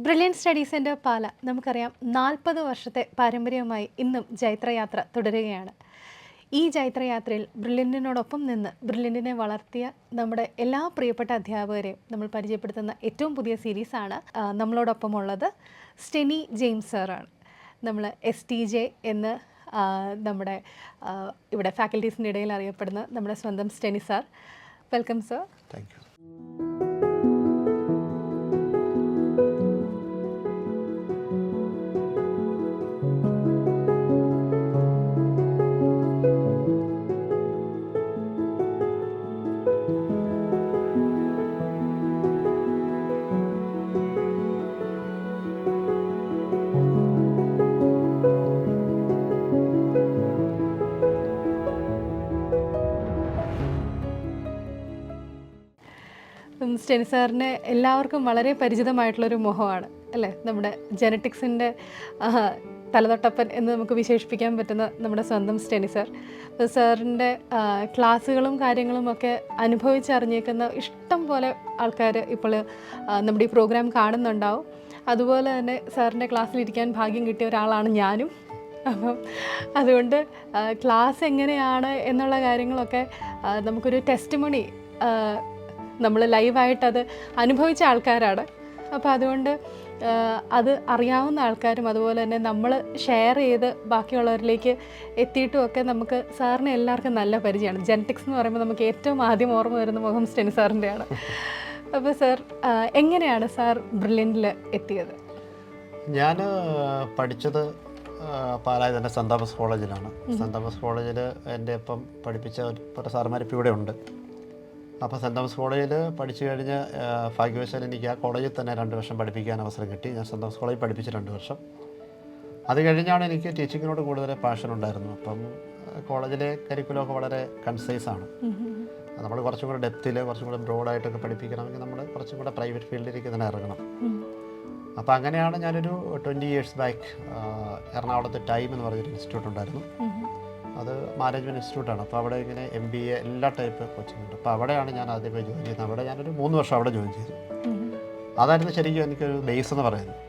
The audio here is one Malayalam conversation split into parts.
ബ്രില്യൻ സ്റ്റഡി സെൻറ്റർ പാല നമുക്കറിയാം 40 വർഷത്തെ പാരമ്പര്യവുമായി ഇന്നും ജൈത്രയാത്ര തുടരുകയാണ്. ഈ ജൈത്രയാത്രയിൽ ബ്രില്യൻറ്റിനോടൊപ്പം നിന്ന് ബ്രില്യൻറ്റിനെ വളർത്തിയ നമ്മുടെ എല്ലാ പ്രിയപ്പെട്ട അധ്യാപകരെയും നമ്മൾ പരിചയപ്പെടുത്തുന്ന ഏറ്റവും പുതിയ സീരീസാണ് നമ്മളോടൊപ്പം ഉള്ളത്. സ്റ്റെനി ജെയിംസ് സാറാണ്. നമ്മൾ STJ എന്ന് നമ്മുടെ ഇവിടെ ഫാക്കൽറ്റീസിൻ്റെ ഇടയിൽ അറിയപ്പെടുന്ന നമ്മുടെ സ്വന്തം Steny sir. Welcome sir. Thank you. Steny സാറിന് എല്ലാവർക്കും വളരെ പരിചിതമായിട്ടുള്ളൊരു മുഖമാണ് അല്ലേ? നമ്മുടെ ജെനറ്റിക്സിൻ്റെ തലതൊട്ടപ്പൻ എന്ന് നമുക്ക് വിശേഷിപ്പിക്കാൻ പറ്റുന്ന നമ്മുടെ സ്വന്തം സ്റ്റെനി സാർ. സാറിൻ്റെ ക്ലാസ്സുകളും കാര്യങ്ങളും ഒക്കെ അനുഭവിച്ചറിഞ്ഞേക്കുന്ന ഇഷ്ടം പോലെ ആൾക്കാർ ഇപ്പോൾ നമ്മുടെ ഈ പ്രോഗ്രാം കാണുന്നുണ്ടാവും. അതുപോലെ തന്നെ സാറിൻ്റെ ക്ലാസ്സിലിരിക്കാൻ ഭാഗ്യം കിട്ടിയ ഒരാളാണ് ഞാനും. അപ്പം അതുകൊണ്ട് ക്ലാസ് എങ്ങനെയാണ് എന്നുള്ള കാര്യങ്ങളൊക്കെ നമുക്കൊരു ടെസ്റ്റിമണി നമ്മൾ ലൈവായിട്ടത് അനുഭവിച്ച ആൾക്കാരാണ്. അപ്പോൾ അതുകൊണ്ട് അത് അറിയാവുന്ന ആൾക്കാരും അതുപോലെ തന്നെ നമ്മൾ ഷെയർ ചെയ്ത് ബാക്കിയുള്ളവരിലേക്ക് എത്തിയിട്ടുമൊക്കെ നമുക്ക് സാറിന് എല്ലാവർക്കും നല്ല പരിചയമാണ്. ജെനറ്റിക്സ് എന്ന് പറയുമ്പോൾ നമുക്ക് ഏറ്റവും ആദ്യം ഓർമ്മ വരുന്ന മുഖം സ്റ്റെനി സാറിൻ്റെയാണ്. അപ്പോൾ സാർ എങ്ങനെയാണ് സാർ ബ്രില്യൻറ്റിൽ എത്തിയത്? ഞാൻ പഠിച്ചത് പാലായിൽ തന്നെ സെൻറ് തോമസ് കോളേജിലാണ്. സെൻറ് തോമസ് കോളേജിൽ എൻ്റെ ഒപ്പം പഠിപ്പിച്ച ഒരു സാറുമാരിപ്പോൾ ഇവിടെ ഉണ്ട്. അപ്പോൾ സെൻറ് തോമസ് കോളേജിൽ പഠിച്ചു കഴിഞ്ഞ് ഭാഗ്യവശാൽ എനിക്ക് ആ കോളേജിൽ തന്നെ 2 വർഷം പഠിപ്പിക്കാൻ അവസരം കിട്ടി. ഞാൻ സെൻറ് തോമസ് കോളേജിൽ പഠിപ്പിച്ച് 2 വർഷം. അത് കഴിഞ്ഞാണ് എനിക്ക് ടീച്ചിങ്ങിനോട് കൂടുതൽ പാഷൻ ഉണ്ടായിരുന്നു. അപ്പം കോളേജിലെ കരിക്കുലമൊക്കെ വളരെ കൺസൈസാണ്. നമ്മൾ കുറച്ചും കൂടെ ഡെപ്തിൽ കുറച്ചും കൂടെ ബ്രോഡായിട്ടൊക്കെ പഠിപ്പിക്കണമെങ്കിൽ നമ്മൾ കുറച്ചും കൂടെ പ്രൈവറ്റ് ഫീൽഡിലേക്ക് തന്നെ ഇറങ്ങണം. അപ്പോൾ അങ്ങനെയാണ് ഞാനൊരു 20 years ബാക്ക് എറണാകുളത്ത് ടൈം എന്ന് പറഞ്ഞൊരു ഇൻസ്റ്റിറ്റ്യൂട്ട് ഉണ്ടായിരുന്നു. അത് മാനേജ്മെൻറ്റ് ഇൻസ്റ്റിറ്റ്യൂട്ടാണ്. അപ്പോൾ അവിടെ ഇങ്ങനെ MBA എല്ലാ ടൈപ്പ് കോച്ചിങ് ഉണ്ട്. അപ്പോൾ അവിടെയാണ് ഞാൻ ആദ്യമേ ജോയിൻ ചെയ്യുന്നത്. അവിടെ ഞാനൊരു 3 വർഷം അവിടെ ജോയിൻ ചെയ്തു. അതായിരുന്നു ശരിക്കും എനിക്കൊരു ബേസ് എന്ന് പറയുന്നത്.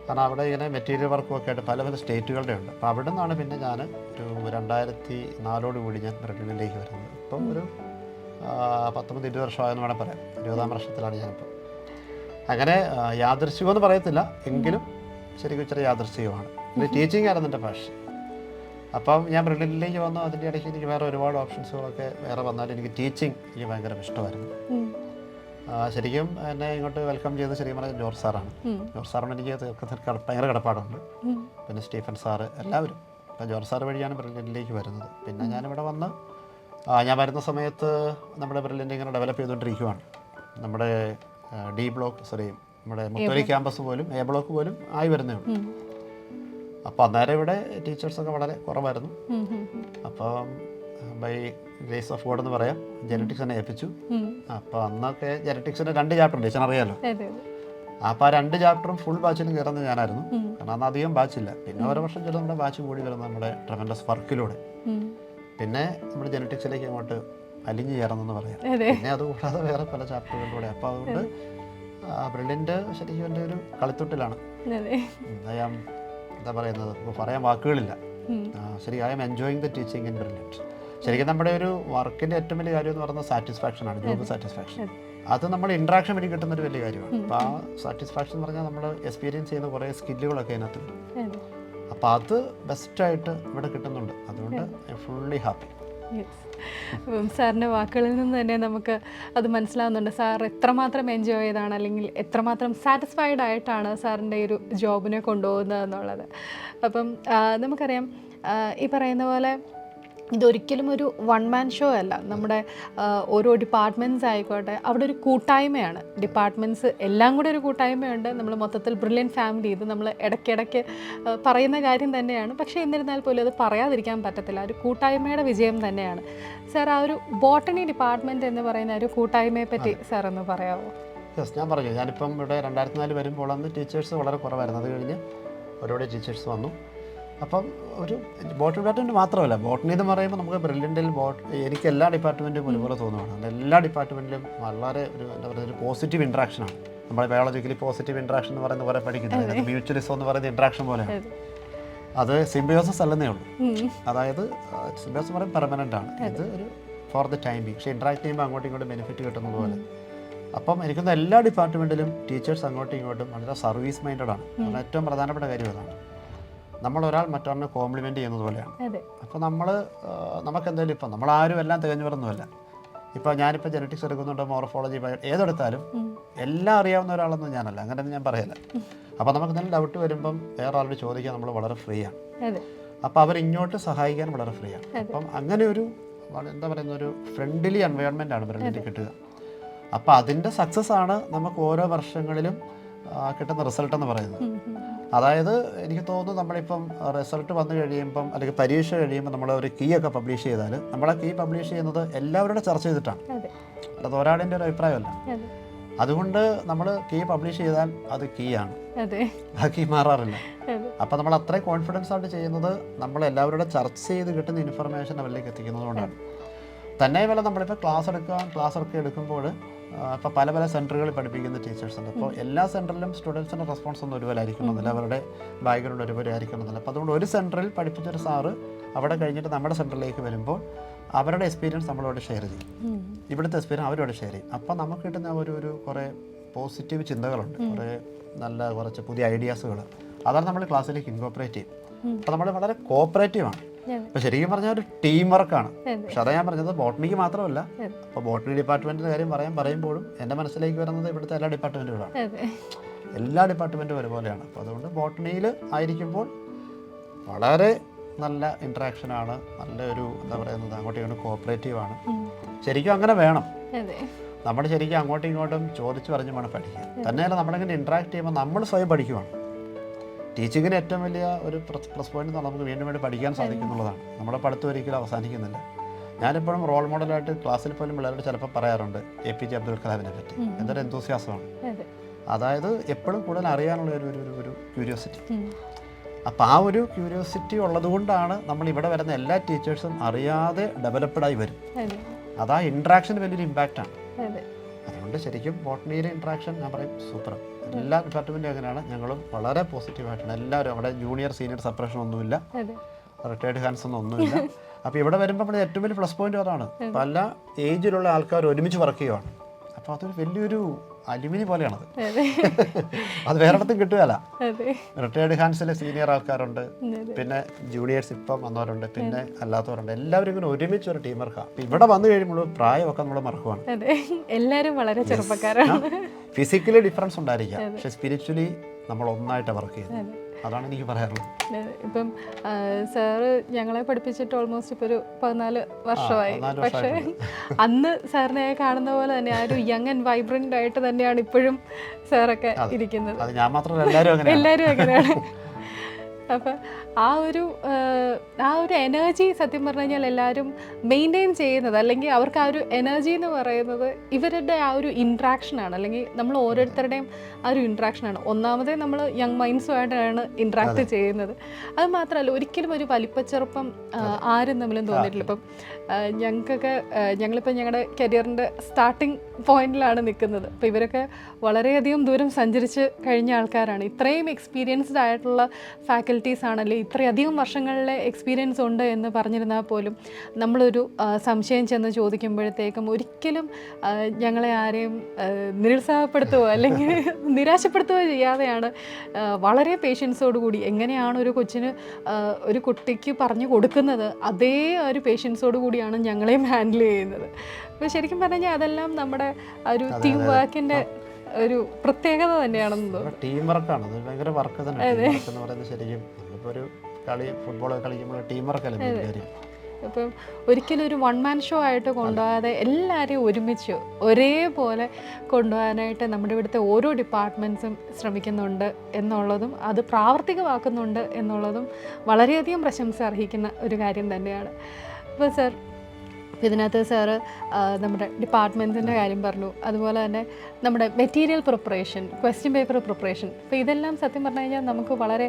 കാരണം അവിടെ ഇങ്ങനെ മെറ്റീരിയൽ വർക്കും ഒക്കെ ആയിട്ട് പല പല സ്റ്റേറ്റുകളുടെ ഉണ്ട്. അപ്പോൾ അവിടെ നിന്നാണ് പിന്നെ ഞാൻ ഒരു 2004 ഞാൻ ബ്രില്യൻറ്റിലേക്ക് വരുന്നത്. ഇപ്പം ഒരു 19-20 വർഷമായെന്ന് വേണം പറയാം. 20ാം വർഷത്തിലാണ് ഞാനിപ്പോൾ. അങ്ങനെ യാദൃശ്ചികമെന്ന് പറയത്തില്ല, എങ്കിലും ശരിക്കും ഇച്ചിരി യാദൃശ്ചികമാണ്. പിന്നെ ടീച്ചിങ് ആയിരുന്നു എൻ്റെ പാഷൻ. അപ്പം ഞാൻ ബ്രില്യൻറ്റിലേക്ക് വന്നു. അതിൻ്റെ ഇടയ്ക്ക് എനിക്ക് വേറെ ഒരുപാട് ഓപ്ഷൻസുകളൊക്കെ വേറെ വന്നാലും എനിക്ക് ടീച്ചിങ് എനിക്ക് ഭയങ്കര ഇഷ്ടമായിരുന്നു. ശരിക്കും എന്നെ ഇങ്ങോട്ട് വെൽക്കം ചെയ്ത് ശരിക്കും പറഞ്ഞാൽ ജോർജ് സാറാണ്. ജോർജ് സാറിന് എനിക്ക് ഭയങ്കര കടപ്പാടുണ്ട്. പിന്നെ സ്റ്റീഫൻ സാറ് എല്ലാവരും. അപ്പം ജോർജ് സാറ് വഴിയാണ് ബ്രില്യൻറ്റിലേക്ക് വരുന്നത്. പിന്നെ ഞാനിവിടെ വന്ന് ഞാൻ വരുന്ന സമയത്ത് നമ്മുടെ ബ്രില്യൻറ്റ് ഇങ്ങനെ ഡെവലപ്പ് ചെയ്തുകൊണ്ടിരിക്കുവാണ്. നമ്മുടെ നമ്മുടെ മുത്തോലി ക്യാമ്പസ് പോലും A ബ്ലോക്ക് പോലും ആയി വരുന്നേ ഉള്ളൂ. അപ്പോൾ അന്നേരം ഇവിടെ ടീച്ചേഴ്സൊക്കെ വളരെ കുറവായിരുന്നു. അപ്പം ബൈ ഗ്രേസ് ഓഫ് ഗോഡ് എന്ന് പറയാം, ജെനറ്റിക്സ് തന്നെ ഏൽപ്പിച്ചു. അപ്പോൾ അന്നൊക്കെ ജെനറ്റിക്സിൻ്റെ 2 ചാപ്റ്റർ ഉണ്ട്, ചേച്ചനറിയാലോ. അപ്പോൾ ആ 2 ചാപ്റ്ററും ഫുൾ ബാച്ചിലും കയറുന്നത് ഞാനായിരുന്നു. കാരണം അന്ന് അധികം ബാച്ചില്ല. പിന്നെ ഓരോ വർഷം ചില നമ്മുടെ ബാച്ച് കൂടി വരുന്നത് നമ്മുടെ ട്രെമൻഡസ് വർക്കിലൂടെ പിന്നെ നമ്മുടെ ജെനറ്റിക്സിലേക്ക് അങ്ങോട്ട് അലിഞ്ഞു ചേർന്നെന്ന് പറയാം. പിന്നെ അതുകൂടാതെ വേറെ പല ചാപ്റ്ററുകളിലൂടെ. അപ്പോൾ അതുകൊണ്ട് ബ്രില്യൻറ്റ് ശരിക്കും എൻ്റെ ഒരു കളിത്തൊട്ടിലാണ്. എന്താ പറയുന്നത്, ഇപ്പോൾ പറയാൻ വാക്കുകളില്ല. ശരി, I M enjoying the teaching in brilliant. ശരിക്കും നമ്മുടെ ഒരു വർക്കിൻ്റെ ഏറ്റവും വലിയ കാര്യം എന്ന് പറയുന്നത് സാറ്റിസ്ഫാക്ഷനാണ്, ജോബ് സാറ്റിസ്ഫാക്ഷൻ. അത് നമ്മൾ ഇൻട്രാക്ഷൻ വഴി കിട്ടുന്നൊരു വലിയ കാര്യമാണ്. അപ്പോൾ ആ സാറ്റിസ്ഫാക്ഷൻ എന്ന് പറഞ്ഞാൽ നമ്മൾ എക്സ്പീരിയൻസ് ചെയ്യുന്ന കുറേ സ്കില്ലുകളൊക്കെ അതിനകത്തുണ്ട്. അപ്പോൾ അത് ബെസ്റ്റായിട്ട് ഇവിടെ കിട്ടുന്നുണ്ട്. അതുകൊണ്ട് ഐ എം ഫുള്ളി ഹാപ്പി. സാറിൻ്റെ വാക്കുകളിൽ നിന്ന് തന്നെ നമുക്ക് അത് മനസ്സിലാവുന്നുണ്ട്. സാർ എത്രമാത്രം എൻജോയ് ചെയ്താണ് അല്ലെങ്കിൽ എത്രമാത്രം സാറ്റിസ്ഫൈഡ് ആയിട്ടാണ് സാറിൻ്റെ ഈ ഒരു ജോബിനെ കൊണ്ടുപോകുന്നത് എന്നുള്ളത്. അപ്പം നമുക്കറിയാം ഈ പറയുന്ന പോലെ ഇതൊരിക്കലും ഒരു 1 man ഷോ അല്ല. നമ്മുടെ ഓരോ ഡിപ്പാർട്ട്മെൻറ്റ്സ് ആയിക്കോട്ടെ, അവിടെ ഒരു കൂട്ടായ്മയാണ്. ഡിപ്പാർട്ട്മെൻറ്റ്സ് എല്ലാം കൂടെ ഒരു കൂട്ടായ്മയുണ്ട്. നമ്മൾ മൊത്തത്തിൽ ബ്രില്യൻ ഫാമിലി, ഇത് നമ്മൾ ഇടയ്ക്കിടയ്ക്ക് പറയുന്ന കാര്യം തന്നെയാണ്. പക്ഷേ എന്നിരുന്നാൽ പോലും അത് പറയാതിരിക്കാൻ പറ്റത്തില്ല. ഒരു കൂട്ടായ്മയുടെ വിജയം തന്നെയാണ്. സാർ, ആ ഒരു ബോട്ടണി ഡിപ്പാർട്ട്മെൻറ്റ് എന്ന് പറയുന്ന ഒരു കൂട്ടായ്മയെ പറ്റി സാർ ഒന്ന് പറയാമോ? യെസ്, ഞാൻ പറഞ്ഞു. ഞാനിപ്പം ഇവിടെ 2004 വരുമ്പോൾ അന്ന് ടീച്ചേഴ്സ് വളരെ കുറവായിരുന്നു. അത് കഴിഞ്ഞ് ഒരുപാട് ടീച്ചേഴ്സ് വന്നു. അപ്പം ഒരു ബോട്ടണി ഡിപ്പാർട്ട്മെൻറ്റ് മാത്രമല്ല, ബോട്ടണി എന്ന് പറയുമ്പോൾ നമുക്ക് ബ്രില്യൻറ്റിൽ എനിക്ക് എല്ലാ ഡിപ്പാർട്ട്മെൻറ്റും ഒരുപോലെ തോന്നുകയാണ്. എല്ലാ ഡിപ്പാർട്ട്മെൻറ്റിലും വളരെ എന്താ പറയുക, ഒരു പോസിറ്റീവ് ഇൻട്രാക്ഷനാണ്. നമ്മൾ ബയോളജിക്കലി പോസിറ്റീവ് ഇൻട്രാക്ഷൻ എന്ന് പറയുന്ന പോലെ പഠിക്കുന്നത് മ്യൂച്വലിസം എന്ന് പറയുന്ന ഇൻട്രാക്ഷൻ പോലെയാണ്. അത് സിംബയോസിസ് അല്ലെന്നേ ഉള്ളൂ. അതായത് സിംബയോസിസ് പറയുന്നത് പെർമനൻ്റ് ആണ്, ഇത് ഒരു ഫോർ ദ ടൈം ബീങ്. പക്ഷേ ഇൻട്രാക്ട് ചെയ്യുമ്പോൾ അങ്ങോട്ടും ഇങ്ങോട്ടും ബെനിഫിറ്റ് കിട്ടുന്നത് പോലെ. അപ്പം എനിക്കൊന്ന് എല്ലാ ഡിപ്പാർട്ട്മെൻറ്റിലും ടീച്ചേഴ്സ് അങ്ങോട്ടും ഇങ്ങോട്ടും വളരെ സർവീസ് മൈൻഡഡ് ആണ്. അത് ഏറ്റവും പ്രധാനപ്പെട്ട കാര്യം അതാണ്. നമ്മളൊരാൾ മറ്റൊരാളിനെ കോംപ്ലിമെൻറ്റ് ചെയ്യുന്നത് പോലെയാണ്. അപ്പോൾ നമുക്കെന്തായാലും ഇപ്പം നമ്മളാരും എല്ലാം തികഞ്ഞവരൊന്നുമല്ല. ഇപ്പോൾ ഞാനിപ്പോൾ ജെനറ്റിക്സ് എടുക്കുന്നുണ്ട്, മോർഫോളജി, ഏതെടുത്താലും എല്ലാം അറിയാവുന്ന ഒരാളൊന്നും ഞാനല്ല, അങ്ങനെയൊന്നും ഞാൻ പറയല്ല. അപ്പോൾ നമുക്ക് എന്തെങ്കിലും ഡൗട്ട് വരുമ്പം വേറെ ആളോട് ചോദിക്കാൻ നമ്മൾ വളരെ ഫ്രീ ആണ്. അപ്പോൾ അവരിങ്ങോട്ട് സഹായിക്കാൻ വളരെ ഫ്രീ ആണ്. അപ്പം അങ്ങനെ ഒരു എന്താ പറയുന്ന ഒരു ഫ്രണ്ട്ലി എൻവയോൺമെൻ്റ് ആണ് ബ്രില്യൻറ്റിൽ കിട്ടുക. അപ്പോൾ അതിൻ്റെ സക്സസ് ആണ് നമുക്ക് ഓരോ വർഷങ്ങളിലും കിട്ടുന്ന റിസൾട്ട് എന്ന് പറയുന്നത്. അതായത് എനിക്ക് തോന്നുന്നു നമ്മളിപ്പം റിസൾട്ട് വന്നു കഴിയുമ്പം അല്ലെങ്കിൽ പരീക്ഷ കഴിയുമ്പോൾ നമ്മൾ ഒരു കീ ഒക്കെ പബ്ലിഷ് ചെയ്താൽ നമ്മളെ കീ പബ്ലിഷ് ചെയ്യുന്നത് എല്ലാവരോടും ചർച്ച ചെയ്തിട്ടാണ്, അല്ലാതെ ഒരാളിൻ്റെ ഒരു അഭിപ്രായമല്ല. അതുകൊണ്ട് നമ്മൾ കീ പബ്ലിഷ് ചെയ്താൽ അത് കീ ആണ്, ആ കീ മാറാറില്ല. അപ്പോൾ നമ്മൾ അത്രയും കോൺഫിഡൻസ് ആയിട്ട് ചെയ്യുന്നത് നമ്മൾ എല്ലാവരോടും ചർച്ച ചെയ്ത് കിട്ടുന്ന ഇൻഫർമേഷൻ അവരിലേക്ക് എത്തിക്കുന്നതുകൊണ്ടാണ്. തന്നെയുമല്ല നമ്മളിപ്പോൾ ക്ലാസ് ഒക്കെ എടുക്കുമ്പോൾ ഇപ്പോൾ പല പല സെൻറ്ററുകളിൽ പഠിപ്പിക്കുന്ന ടീച്ചേഴ്സ് ഉണ്ട്. അപ്പോൾ എല്ലാ സെൻറ്ററിലും സ്റ്റുഡൻസിൻ്റെ റെസ്പോൺസ് ഒന്നും ഒരുപോലെ ആയിരിക്കണമെന്നില്ല, അവരുടെ ബാക്ക്ഗ്രൗണ്ട് ഒരുപോലെ ആയിരിക്കണമെന്നില്ല. അപ്പോൾ അതുകൊണ്ട് ഒരു സെൻറ്ററിൽ പഠിപ്പിച്ചൊരു സാറ് അവിടെ കഴിഞ്ഞിട്ട് നമ്മുടെ സെൻറ്ററിലേക്ക് വരുമ്പോൾ അവരുടെ എക്സ്പീരിയൻസ് നമ്മളോട് ഷെയർ ചെയ്യും, ഇവിടുത്തെ എക്സ്പീരിയൻസ് അവരോട് ഷെയർ ചെയ്യും. അപ്പോൾ നമുക്ക് കിട്ടുന്ന ഒരു കുറേ പോസിറ്റീവ് ചിന്തകളുണ്ട്, കുറച്ച് പുതിയ ഐഡിയാസുകൾ, അതാണ് നമ്മൾ ക്ലാസ്സിലേക്ക് ഇൻകോപ്പറേറ്റ് ചെയ്യും. അപ്പോൾ നമ്മൾ വളരെ കോപ്പറേറ്റീവാണ്. അപ്പോൾ ശരിക്കും പറഞ്ഞാൽ ഒരു ടീം വർക്കാണ്. പക്ഷെ അതാ ഞാൻ പറഞ്ഞത് ബോട്ടണിക്ക് മാത്രമല്ല. അപ്പോൾ ബോട്ടണി ഡിപ്പാർട്ട്മെൻറ്റിൻ്റെ കാര്യം പറയുമ്പോഴും എൻ്റെ മനസ്സിലേക്ക് വരുന്നത് ഇവിടുത്തെ എല്ലാ ഡിപ്പാർട്ട്മെൻറ്റുകളാണ്, എല്ലാ ഡിപ്പാർട്ട്മെൻറ്റും ഒരുപോലെയാണ്. അപ്പോൾ അതുകൊണ്ട് ബോട്ടണിയിൽ ആയിരിക്കുമ്പോൾ വളരെ നല്ല ഇൻട്രാക്ഷനാണ്, നല്ലൊരു എന്താ പറയുന്നത് അങ്ങോട്ടും ഇങ്ങോട്ടും കോപ്പറേറ്റീവാണ്. ശരിക്കും അങ്ങനെ വേണം. നമ്മൾ ശരിക്കും അങ്ങോട്ടും ഇങ്ങോട്ടും ചോദിച്ച് പറഞ്ഞ് വേണം പഠിക്കാൻ. തന്നെയല്ല നമ്മളിങ്ങനെ ഇൻട്രാക്ട് ചെയ്യുമ്പോൾ നമ്മൾ സ്വയം പഠിക്കുവാണ്. ടീച്ചിങ്ങിന് ഏറ്റവും വലിയ ഒരു പ്ലസ് പോയിന്റ് എന്ന് നമുക്ക് വീണ്ടും വീണ്ടും പഠിക്കാൻ സാധിക്കുന്നുള്ളതാണ്. നമ്മുടെ പഠിത്തം ഒരിക്കലും അവസാനിക്കുന്നില്ല. ഞാനിപ്പോഴും റോൾ മോഡലായിട്ട് ക്ലാസ്സിൽ പോലും പിള്ളേരോട് ചിലപ്പോൾ പറയാറുണ്ട് APJ അബ്ദുൽ കലാമിനെ പറ്റി. എന്തൊരു എന്തൂസിയാസമാണ്. അതായത് എപ്പോഴും കൂടുതൽ അറിയാനുള്ള ഒരു ക്യൂരിയോസിറ്റി. അപ്പോൾ ആ ഒരു ക്യൂരിയോസിറ്റി ഉള്ളതുകൊണ്ടാണ് നമ്മൾ ഇവിടെ വരുന്ന എല്ലാ ടീച്ചേഴ്സും അറിയാതെ ഡെവലപ്ഡായി വരും. അതാ ഇൻട്രാക്ഷന് വലിയൊരു ഇമ്പാക്റ്റാണ്. അതുകൊണ്ട് ശരിക്കും ബോട്ടണിയിലെ ഇൻട്രാക്ഷൻ ഞാൻ പറയും സൂപ്പർ. എല്ലാ ഡിപ്പാർട്ട്മെൻറ്റും അങ്ങനെയാണ്. ഞങ്ങളും വളരെ പോസിറ്റീവായിട്ടാണ് എല്ലാവരും. അവിടെ ജൂനിയർ സീനിയർ സെപ്പറേഷൻ ഒന്നുമില്ല, റിട്ടയർഡ് ഹാൻഡ്സ് ഒന്നുമില്ല. അപ്പോൾ ഇവിടെ വരുമ്പോൾ ഏറ്റവും വലിയ പ്ലസ് പോയിന്റ് അതാണ്. പല ഏജിലുള്ള ആൾക്കാർ ഒരുമിച്ച് വർക്ക് ചെയ്യുവാണ്. അപ്പോൾ അതൊരു വലിയൊരു അലുമിനി പോലെയാണത്. അത് വേറെ ഇടത്തും കിട്ടുകയല്ല. റിട്ടയർഡ് ഹാൻഡ്സിലെ സീനിയർ ആൾക്കാരുണ്ട്, പിന്നെ ജൂനിയേഴ്സ് ഇപ്പം വന്നവരുണ്ട്, പിന്നെ അല്ലാത്തവരുണ്ട്. എല്ലാവരും ഇങ്ങനെ ഒരുമിച്ച് ഒരു ടീം വർക്കാണ്. അപ്പം ഇവിടെ വന്നു കഴിയുമ്പോൾ പ്രായമൊക്കെ നമ്മൾ മറക്കുവാണ്. എല്ലാവരും വളരെ ചെറുപ്പക്കാരാണ്. ഫിസിക്കലി ഡിഫറൻസ് ഉണ്ടായിരിക്കാം, പക്ഷെ സ്പിരിച്വലി നമ്മൾ ഒന്നായിട്ട് വർക്ക് ചെയ്യുന്നത്. അതാണ് എനിക്ക് പറയാനുള്ളത്. ഇപ്പം സാറ് ഞങ്ങളെ പഠിപ്പിച്ചിട്ട് ഓൾമോസ്റ്റ് ഇപ്പോൾ ഒരു 14 വർഷമായി. പക്ഷേ അന്ന് സാറിനെ കാണുന്ന പോലെ തന്നെ ആ ഒരു യങ് ആൻഡ് വൈബ്രൻ്റ് ആയിട്ട് തന്നെയാണ് ഇപ്പോഴും സാറൊക്കെ ഇരിക്കുന്നത്. എല്ലാവരും അങ്ങനെയാണ്. അപ്പം ആ ഒരു എനർജി സത്യം പറഞ്ഞു കഴിഞ്ഞാൽ എല്ലാവരും മെയിൻറ്റെയിൻ ചെയ്യുന്നത്, അല്ലെങ്കിൽ അവർക്ക് ആ ഒരു എനർജി എന്ന് പറയുന്നത് ഇവരുടെ ആ ഒരു ഇൻട്രാക്ഷനാണ്, അല്ലെങ്കിൽ നമ്മൾ ഓരോരുത്തരുടെയും ആ ഒരു ഇൻട്രാക്ഷനാണ്. ഒന്നാമതേ നമ്മൾ യങ് മൈൻഡ്സുമായിട്ടാണ് ഇൻട്രാക്ട് ചെയ്യുന്നത്. അത് മാത്രമല്ല ഒരിക്കലും ഒരു വലിപ്പച്ചെറുപ്പം ആരും തമ്മിലും തോന്നിയിട്ടില്ല. ഇപ്പം ഞങ്ങളിപ്പോൾ ഞങ്ങളുടെ കരിയറിൻ്റെ സ്റ്റാർട്ടിങ് പോയിന്റിലാണ് നിൽക്കുന്നത്. അപ്പോൾ ഇവരൊക്കെ വളരെയധികം ദൂരം സഞ്ചരിച്ച് കഴിഞ്ഞ ആൾക്കാരാണ്. ഇത്രയും എക്സ്പീരിയൻസ്ഡ് ആയിട്ടുള്ള ഫാക്കൽറ്റീസ് ആണല്ലേ, ഇത്രയധികം വർഷങ്ങളിലെ എക്സ്പീരിയൻസ് ഉണ്ട് എന്ന് പറഞ്ഞിരുന്നാൽ പോലും നമ്മളൊരു സംശയം ചെന്ന് ചോദിക്കുമ്പോഴത്തേക്കും ഒരിക്കലും ഞങ്ങളെ ആരെയും നിരുത്സാഹപ്പെടുത്തുകയോ അല്ലെങ്കിൽ നിരാശപ്പെടുത്തുകയോ ചെയ്യാതെയാണ് വളരെ പേഷ്യൻസോടുകൂടി എങ്ങനെയാണ് ഒരു കുട്ടിക്ക് പറഞ്ഞു കൊടുക്കുന്നത് അതേ ഒരു പേഷ്യൻസോട് കൂടിയാണ് ഞങ്ങളെയും ഹാൻഡിൽ ചെയ്യുന്നത്. അപ്പോൾ ശരിക്കും പറഞ്ഞു കഴിഞ്ഞാൽ അതെല്ലാം നമ്മുടെ ഒരു ടീം വർക്കിൻ്റെ ഒരു പ്രത്യേകത തന്നെയാണെന്ന് തോന്നുന്നു. ടീം വർക്കാണ്, അത് ഭയങ്കര വർക്ക് തന്നെ എന്ന് പറയുന്നത്. ശരിക്കും നമ്മളിപ്പോൾ ഒരു ഫുട്ബോൾ കളിക്കുമ്പോൾ ടീം വർക്കല്ലേ. അപ്പം ഒരിക്കലും ഒരു വൺ മാൻ ഷോ ആയിട്ട് കൊണ്ടുപോകാതെ എല്ലാവരെയും ഒരുമിച്ച് ഒരേപോലെ കൊണ്ടുപോകാനായിട്ട് നമ്മുടെ ഇവിടുത്തെ ഓരോ ഡിപ്പാർട്ട്മെൻറ്റ്സും ശ്രമിക്കുന്നുണ്ട് എന്നുള്ളതും അത് പ്രാവർത്തികമാക്കുന്നുണ്ട് എന്നുള്ളതും വളരെയധികം പ്രശംസ അർഹിക്കുന്ന ഒരു കാര്യം തന്നെയാണ്. അപ്പോൾ സർ അപ്പോൾ ഇതിനകത്ത് സാറ് നമ്മുടെ ഡിപ്പാർട്ട്മെൻറ്റ്സിൻ്റെ കാര്യം പറഞ്ഞു, അതുപോലെ തന്നെ നമ്മുടെ material preparation, question paper preparation. അപ്പോൾ ഇതെല്ലാം സത്യം പറഞ്ഞു കഴിഞ്ഞാൽ നമുക്ക് വളരെ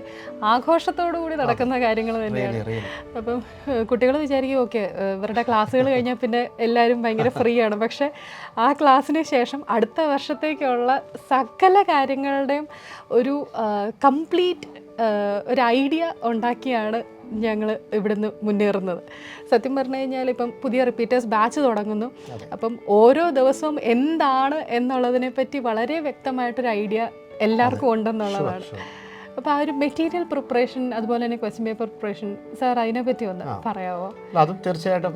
ആഘോഷത്തോടു കൂടി നടക്കുന്ന കാര്യങ്ങൾ തന്നെയാണ്. അപ്പം കുട്ടികൾ വിചാരിക്കും ഓക്കെ ഇവരുടെ ക്ലാസ്സുകൾ കഴിഞ്ഞാൽ പിന്നെ എല്ലാവരും ഭയങ്കര ഫ്രീ ആണ്. പക്ഷേ ആ ക്ലാസ്സിന് ശേഷം അടുത്ത വർഷത്തേക്കുള്ള സകല കാര്യങ്ങളുടെയും ഒരു കംപ്ലീറ്റ് ഒരു ഐഡിയ ഉണ്ടാക്കിയാണ് ഞങ്ങൾ ഇവിടുന്ന് മുന്നേറുന്നത്. സത്യം പറഞ്ഞു കഴിഞ്ഞാൽ ഇപ്പം പുതിയ റിപ്പീറ്റേഴ്സ് ബാച്ച് തുടങ്ങുന്നു. അപ്പം ഓരോ ദിവസവും എന്താണ് എന്നുള്ളതിനെ പറ്റി വളരെ വ്യക്തമായിട്ടൊരു ഐഡിയ എല്ലാവർക്കും ഉണ്ടെന്നുള്ളതാണ്. അപ്പോൾ ആ ഒരു മെറ്റീരിയൽ പ്രിപ്പറേഷൻ, അതുപോലെ തന്നെ ക്വസ്റ്റ്യൻ പേപ്പർ പ്രിപ്പറേഷൻ, സാർ അതിനെപ്പറ്റി ഒന്ന് പറയാമോ? അതും തീർച്ചയായിട്ടും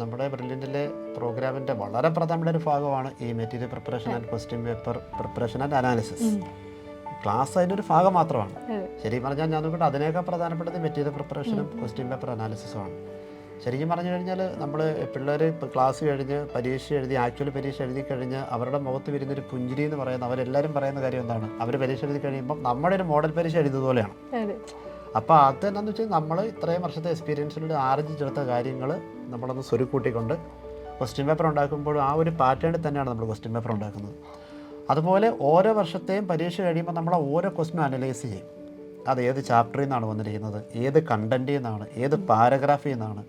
നമ്മുടെ ബ്രില്യൻറ്റിലെ പ്രോഗ്രാമിൻ്റെ വളരെ പ്രധാനപ്പെട്ട ഒരു ഭാഗമാണ് ഈ material preparation and question paper preparation and analysis. Class അതിൻ്റെ ഒരു ഭാഗം മാത്രമാണ്. ശരിക്കും പറഞ്ഞാൽ ഞാൻ നോക്കിയിട്ട് അതിനേക്കാൾ പ്രധാനപ്പെട്ടത് മെറ്റീരിയൽ പ്രിപ്പറേഷനും ക്വസ്റ്റ്യൻ പേപ്പർ അനാലിസിസുമാണ്. ശരിക്കും പറഞ്ഞു കഴിഞ്ഞാൽ നമ്മൾ പിള്ളേർ ഇപ്പോൾ ക്ലാസ് കഴിഞ്ഞ് പരീക്ഷ എഴുതി, ആക്ച്വൽ പരീക്ഷ എഴുതി കഴിഞ്ഞ് അവരുടെ മുഖത്ത് വരുന്നൊരു പുഞ്ചിരി എന്ന് പറയുന്നത് അവരെല്ലാവരും പറയുന്ന കാര്യം എന്താണ്, അവർ പരീക്ഷ എഴുതി കഴിയുമ്പോൾ നമ്മുടെ ഒരു മോഡൽ പരീക്ഷ എഴുതുന്നതുപോലെയാണ്. അപ്പോൾ അതെന്താണെന്ന് വെച്ചാൽ നമ്മൾ ഇത്രയും വർഷത്തെ എക്സ്പീരിയൻസിലൂടെ ആർജിച്ചെടുത്ത കാര്യങ്ങൾ നമ്മളൊന്ന് സ്വരുക്കൂട്ടിക്കൊണ്ട് ക്വസ്റ്റ്യൻ പേപ്പർ ഉണ്ടാക്കുമ്പോൾ ആ ഒരു പാറ്റേണിൽ തന്നെയാണ് നമ്മൾ ക്വസ്റ്റ്യൻ പേപ്പർ ഉണ്ടാക്കുന്നത്. അതുപോലെ ഓരോ വർഷത്തെയും പരീക്ഷ കഴിയുമ്പോൾ നമ്മൾ ഓരോ ക്വസ്റ്റ്യനും അനലൈസ് ചെയ്യും. അത് ഏത് ചാപ്റ്ററിൽ നിന്നാണ് വന്നിരിക്കുന്നത്, ഏത് കണ്ടൻറ്റിൽ നിന്നാണ്, ഏത് പാരഗ്രാഫിൽ നിന്നാണ്.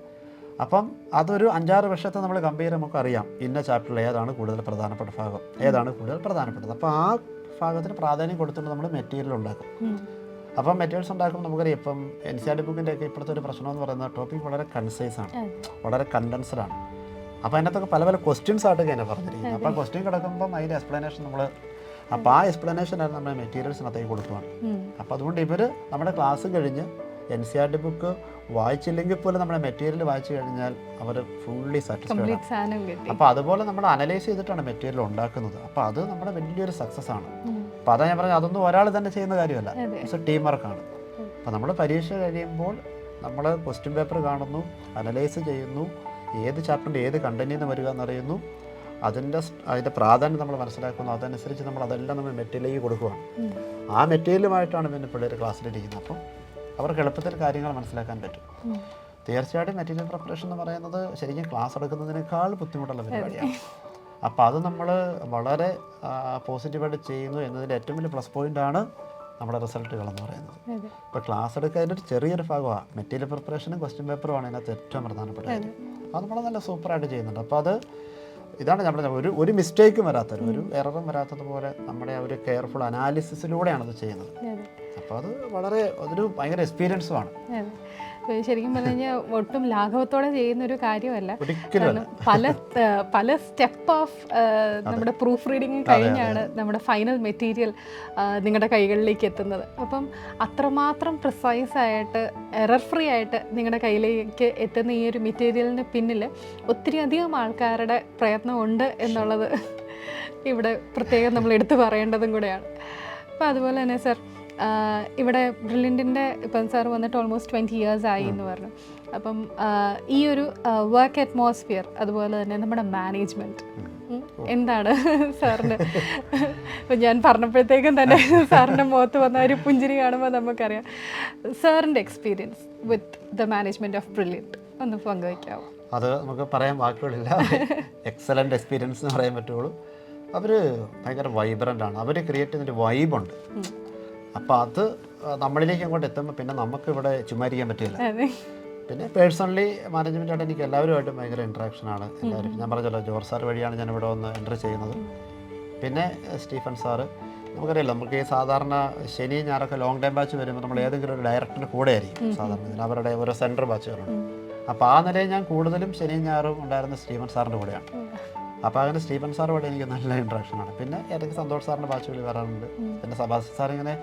അപ്പം അതൊരു 5-6 വർഷത്തെ നമ്മൾ കമ്പയർ ചെയ്യുമ്പോൾ നമുക്ക് അറിയാം ഇന്ന ചാപ്റ്ററിൽ ഏതാണ് കൂടുതൽ പ്രധാനപ്പെട്ട ഭാഗം, ഏതാണ് കൂടുതൽ പ്രധാനപ്പെട്ടത്. അപ്പോൾ ആ ഭാഗത്തിന് പ്രാധാന്യം കൊടുത്തുകൊണ്ട് നമ്മൾ മെറ്റീരിയൽ ഉണ്ടാക്കും. അപ്പം മെറ്റീരിയൽസ് ഉണ്ടാക്കുമ്പോൾ നമുക്കറിയാം ഇപ്പം NCERT ബുക്കിൻ്റെ ഒക്കെ ഇപ്പോഴത്തെ ഒരു പ്രശ്നം എന്ന് പറയുന്നത് ടോപ്പിക് വളരെ കൺസൈസാണ്, വളരെ കണ്ടൻസ്ഡ് ആണ്. അപ്പോൾ അതിനകത്തൊക്കെ പല പല ക്വസ്റ്റ്യൻസ് ആയിട്ടൊക്കെ തന്നെ പറഞ്ഞിരിക്കുന്നത്. അപ്പോൾ ക്വസ്റ്റ്യൻ കിടക്കുമ്പം അതിൻ്റെ എക്സ്പ്ലനേഷൻ നമ്മൾ അപ്പോൾ ആ എക്സ്പ്ലനേഷനാണ് നമ്മൾ മെറ്റീരിയൽസിനകത്തേക്ക് കൊടുക്കുകയാണ്. അപ്പോൾ അതുകൊണ്ട് ഇവർ നമ്മുടെ ക്ലാസ് കഴിഞ്ഞ് NCERT ബുക്ക് വായിച്ചില്ലെങ്കിൽ പോലും നമ്മുടെ മെറ്റീരിയൽ വായിച്ചു കഴിഞ്ഞാൽ അവർ ഫുള്ളി സാറ്റിസ്ഫൈഡ് ആണ്. അപ്പോൾ അതുപോലെ നമ്മൾ അനലൈസ് ചെയ്തിട്ടാണ് മെറ്റീരിയൽ ഉണ്ടാക്കുന്നത്. അപ്പോൾ അത് നമ്മുടെ വലിയൊരു സക്സസ് ആണ്. അപ്പോൾ അതാ ഞാൻ പറഞ്ഞത്, അതൊന്നും ഒരാൾ തന്നെ ചെയ്യുന്ന കാര്യമല്ല, പക്ഷേ ടീം വർക്കാണ്. അപ്പോൾ നമ്മൾ പരീക്ഷ കഴിയുമ്പോൾ നമ്മൾ ക്വസ്റ്റ്യൻ പേപ്പർ കാണുന്നു, അനലൈസ് ചെയ്യുന്നു, ഏത് ചാപ്റ്ററിൻ്റെ ഏത് കണ്ടൻറ്റിൽ നിന്ന് വരിക എന്നറിയുന്നു, അതിൻ്റെ പ്രാധാന്യം നമ്മൾ മനസ്സിലാക്കുന്നു, അതനുസരിച്ച് നമ്മൾ അതെല്ലാം നമ്മൾ മെറ്റീരിയലിലേക്ക് കൊടുക്കുകയാണ്. ആ മെറ്റീരിയലുമായിട്ടാണ് പിന്നെ പിള്ളേർ ക്ലാസ്സിലിരിക്കുന്നത്. അപ്പം അവർക്ക് എളുപ്പത്തിൽ കാര്യങ്ങൾ മനസ്സിലാക്കാൻ പറ്റും. തീർച്ചയായിട്ടും മെറ്റീരിയൽ പ്രിപ്പറേഷൻ എന്ന് പറയുന്നത് ശരിക്കും ക്ലാസ് എടുക്കുന്നതിനേക്കാൾ ബുദ്ധിമുട്ടുള്ള പരിപാടിയാണ്. അപ്പോൾ അത് നമ്മൾ വളരെ പോസിറ്റീവായിട്ട് ചെയ്യുന്നു എന്നതിൻ്റെ ഏറ്റവും വലിയ പ്ലസ് പോയിൻ്റാണ് നമ്മുടെ റിസൾട്ടുകളെന്ന് പറയുന്നത്. ഇപ്പോൾ ക്ലാസ് എടുക്കുന്നതിൻ്റെ ഒരു ചെറിയൊരു ഭാഗമാണ് മെറ്റീരിയൽ പ്രിപ്പറേഷനും ക്വസ്റ്റ്യൻ പേപ്പറുമാണ് അതിനകത്ത് ഏറ്റവും പ്രധാനപ്പെട്ട കാര്യം. അത് നമ്മൾ നല്ല സൂപ്പറായിട്ട് ചെയ്യുന്നുണ്ട്. അപ്പോൾ അത് ഇതാണ് നമ്മുടെ ഒരു മിസ്റ്റേക്കും വരാത്തത്, ഒരു എററും വരാത്തതുപോലെ നമ്മുടെ ഒരു കെയർഫുൾ അനാലിസിസിലൂടെയാണ് അത് ചെയ്യുന്നത്. അപ്പോൾ അത് അതൊരു ഭയങ്കര എക്സ്പീരിയൻസുമാണ്. ശരിക്കും പറഞ്ഞു കഴിഞ്ഞാൽ ഒട്ടും ലാഘവത്തോടെ ചെയ്യുന്നൊരു കാര്യമല്ല. പല സ്റ്റെപ്പ് ഓഫ് നമ്മുടെ പ്രൂഫ് റീഡിങ് കഴിഞ്ഞാണ് നമ്മുടെ ഫൈനൽ മെറ്റീരിയൽ നിങ്ങളുടെ കൈകളിലേക്ക് എത്തുന്നത്. അപ്പം അത്രമാത്രം പ്രിസൈസായിട്ട് എറർ ഫ്രീ ആയിട്ട് നിങ്ങളുടെ കയ്യിലേക്ക് എത്തുന്ന ഈ ഒരു മെറ്റീരിയലിന് പിന്നിൽ ഒത്തിരി അധികം ആൾക്കാരുടെ പ്രയത്നം ഉണ്ട് എന്നുള്ളത് ഇവിടെ പ്രത്യേകം നമ്മൾ എടുത്തു പറയേണ്ടതും കൂടെയാണ്. അപ്പോൾ അതുപോലെ തന്നെ സർ, ഇവിടെ ബ്രില്യൻറ്റിൻ്റെ ഇപ്പം സാർ വന്നിട്ട് ഓൾമോസ്റ്റ് 20 years ആയി എന്ന് പറഞ്ഞു. അപ്പം ഈ ഒരു വർക്ക് അറ്റ്മോസ്ഫിയർ, അതുപോലെ തന്നെ നമ്മുടെ മാനേജ്മെൻറ്റ് എന്താണ് സാറിന്? ഇപ്പം ഞാൻ പറഞ്ഞപ്പോഴത്തേക്കും തന്നെ സാറിൻ്റെ മുഖത്ത് വന്ന ഒരു പുഞ്ചിരി കാണുമ്പോൾ നമുക്കറിയാം. സാറിൻ്റെ experience with the management of brilliant ഒന്ന് പങ്കുവയ്ക്കാമോ? അത് നമുക്ക് പറയാൻ വാക്കുകളില്ല. എക്സലൻ്റ് എക്സ്പീരിയൻസ് എന്ന് പറയാൻ പറ്റുള്ളൂ. അവർ ഭയങ്കര വൈബ്രൻ്റ് ആണ്, അവർ ക്രിയേറ്റ് ചെയ്യുന്നൊരു വൈബുണ്ട്. അപ്പോൾ അത് നമ്മളിലേക്ക് അങ്ങോട്ട് എത്തുമ്പോൾ പിന്നെ നമുക്ക് ഇവിടെ ചുമ്മാരിക്കാൻ പറ്റില്ല. പിന്നെ പേഴ്സണലി മാനേജ്മെൻറ്റായിട്ട് എനിക്ക് എല്ലാവരുമായിട്ടും ഭയങ്കര ഇൻട്രാക്ഷനാണ്. എല്ലാവരും ഞാൻ പറഞ്ഞല്ലോ, ജോർജ് സാർ വഴിയാണ് ഞാൻ ഇവിടെ വന്ന് എൻട്രി ചെയ്യുന്നത്. പിന്നെ സ്റ്റീഫൻ സാറ്, നമുക്കറിയാലോ, നമുക്ക് ഈ സാധാരണ ശനി ഞായറൊക്കെ ലോങ് ടൈം ബാച്ച് വരുമ്പോൾ നമ്മൾ ഏതെങ്കിലും ഒരു ഡയറക്ടറിൻ്റെ കൂടെ ആയിരിക്കും സാധാരണ, അവരുടെ ഓരോ സെൻറ്റർ ബാച്ചുകളുണ്ട്. അപ്പോൾ ആ നിലയിൽ ഞാൻ കൂടുതലും ശനിയും ഞായറും ഉണ്ടായിരുന്ന സ്റ്റീഫൻ സാറിൻ്റെ കൂടെയാണ്. അപ്പോൾ അങ്ങനെ സ്റ്റീഫൻ സാറുമായിട്ട് എനിക്ക് നല്ല ഇൻട്രാക്ഷനാണ്. പിന്നെ ഇടയ്ക്ക് സന്തോഷ് സാറിൻ്റെ ബാച്ചുകളിൽ വരാറുണ്ട്. പിന്നെ സബാസ് സാർ ഇങ്ങനെ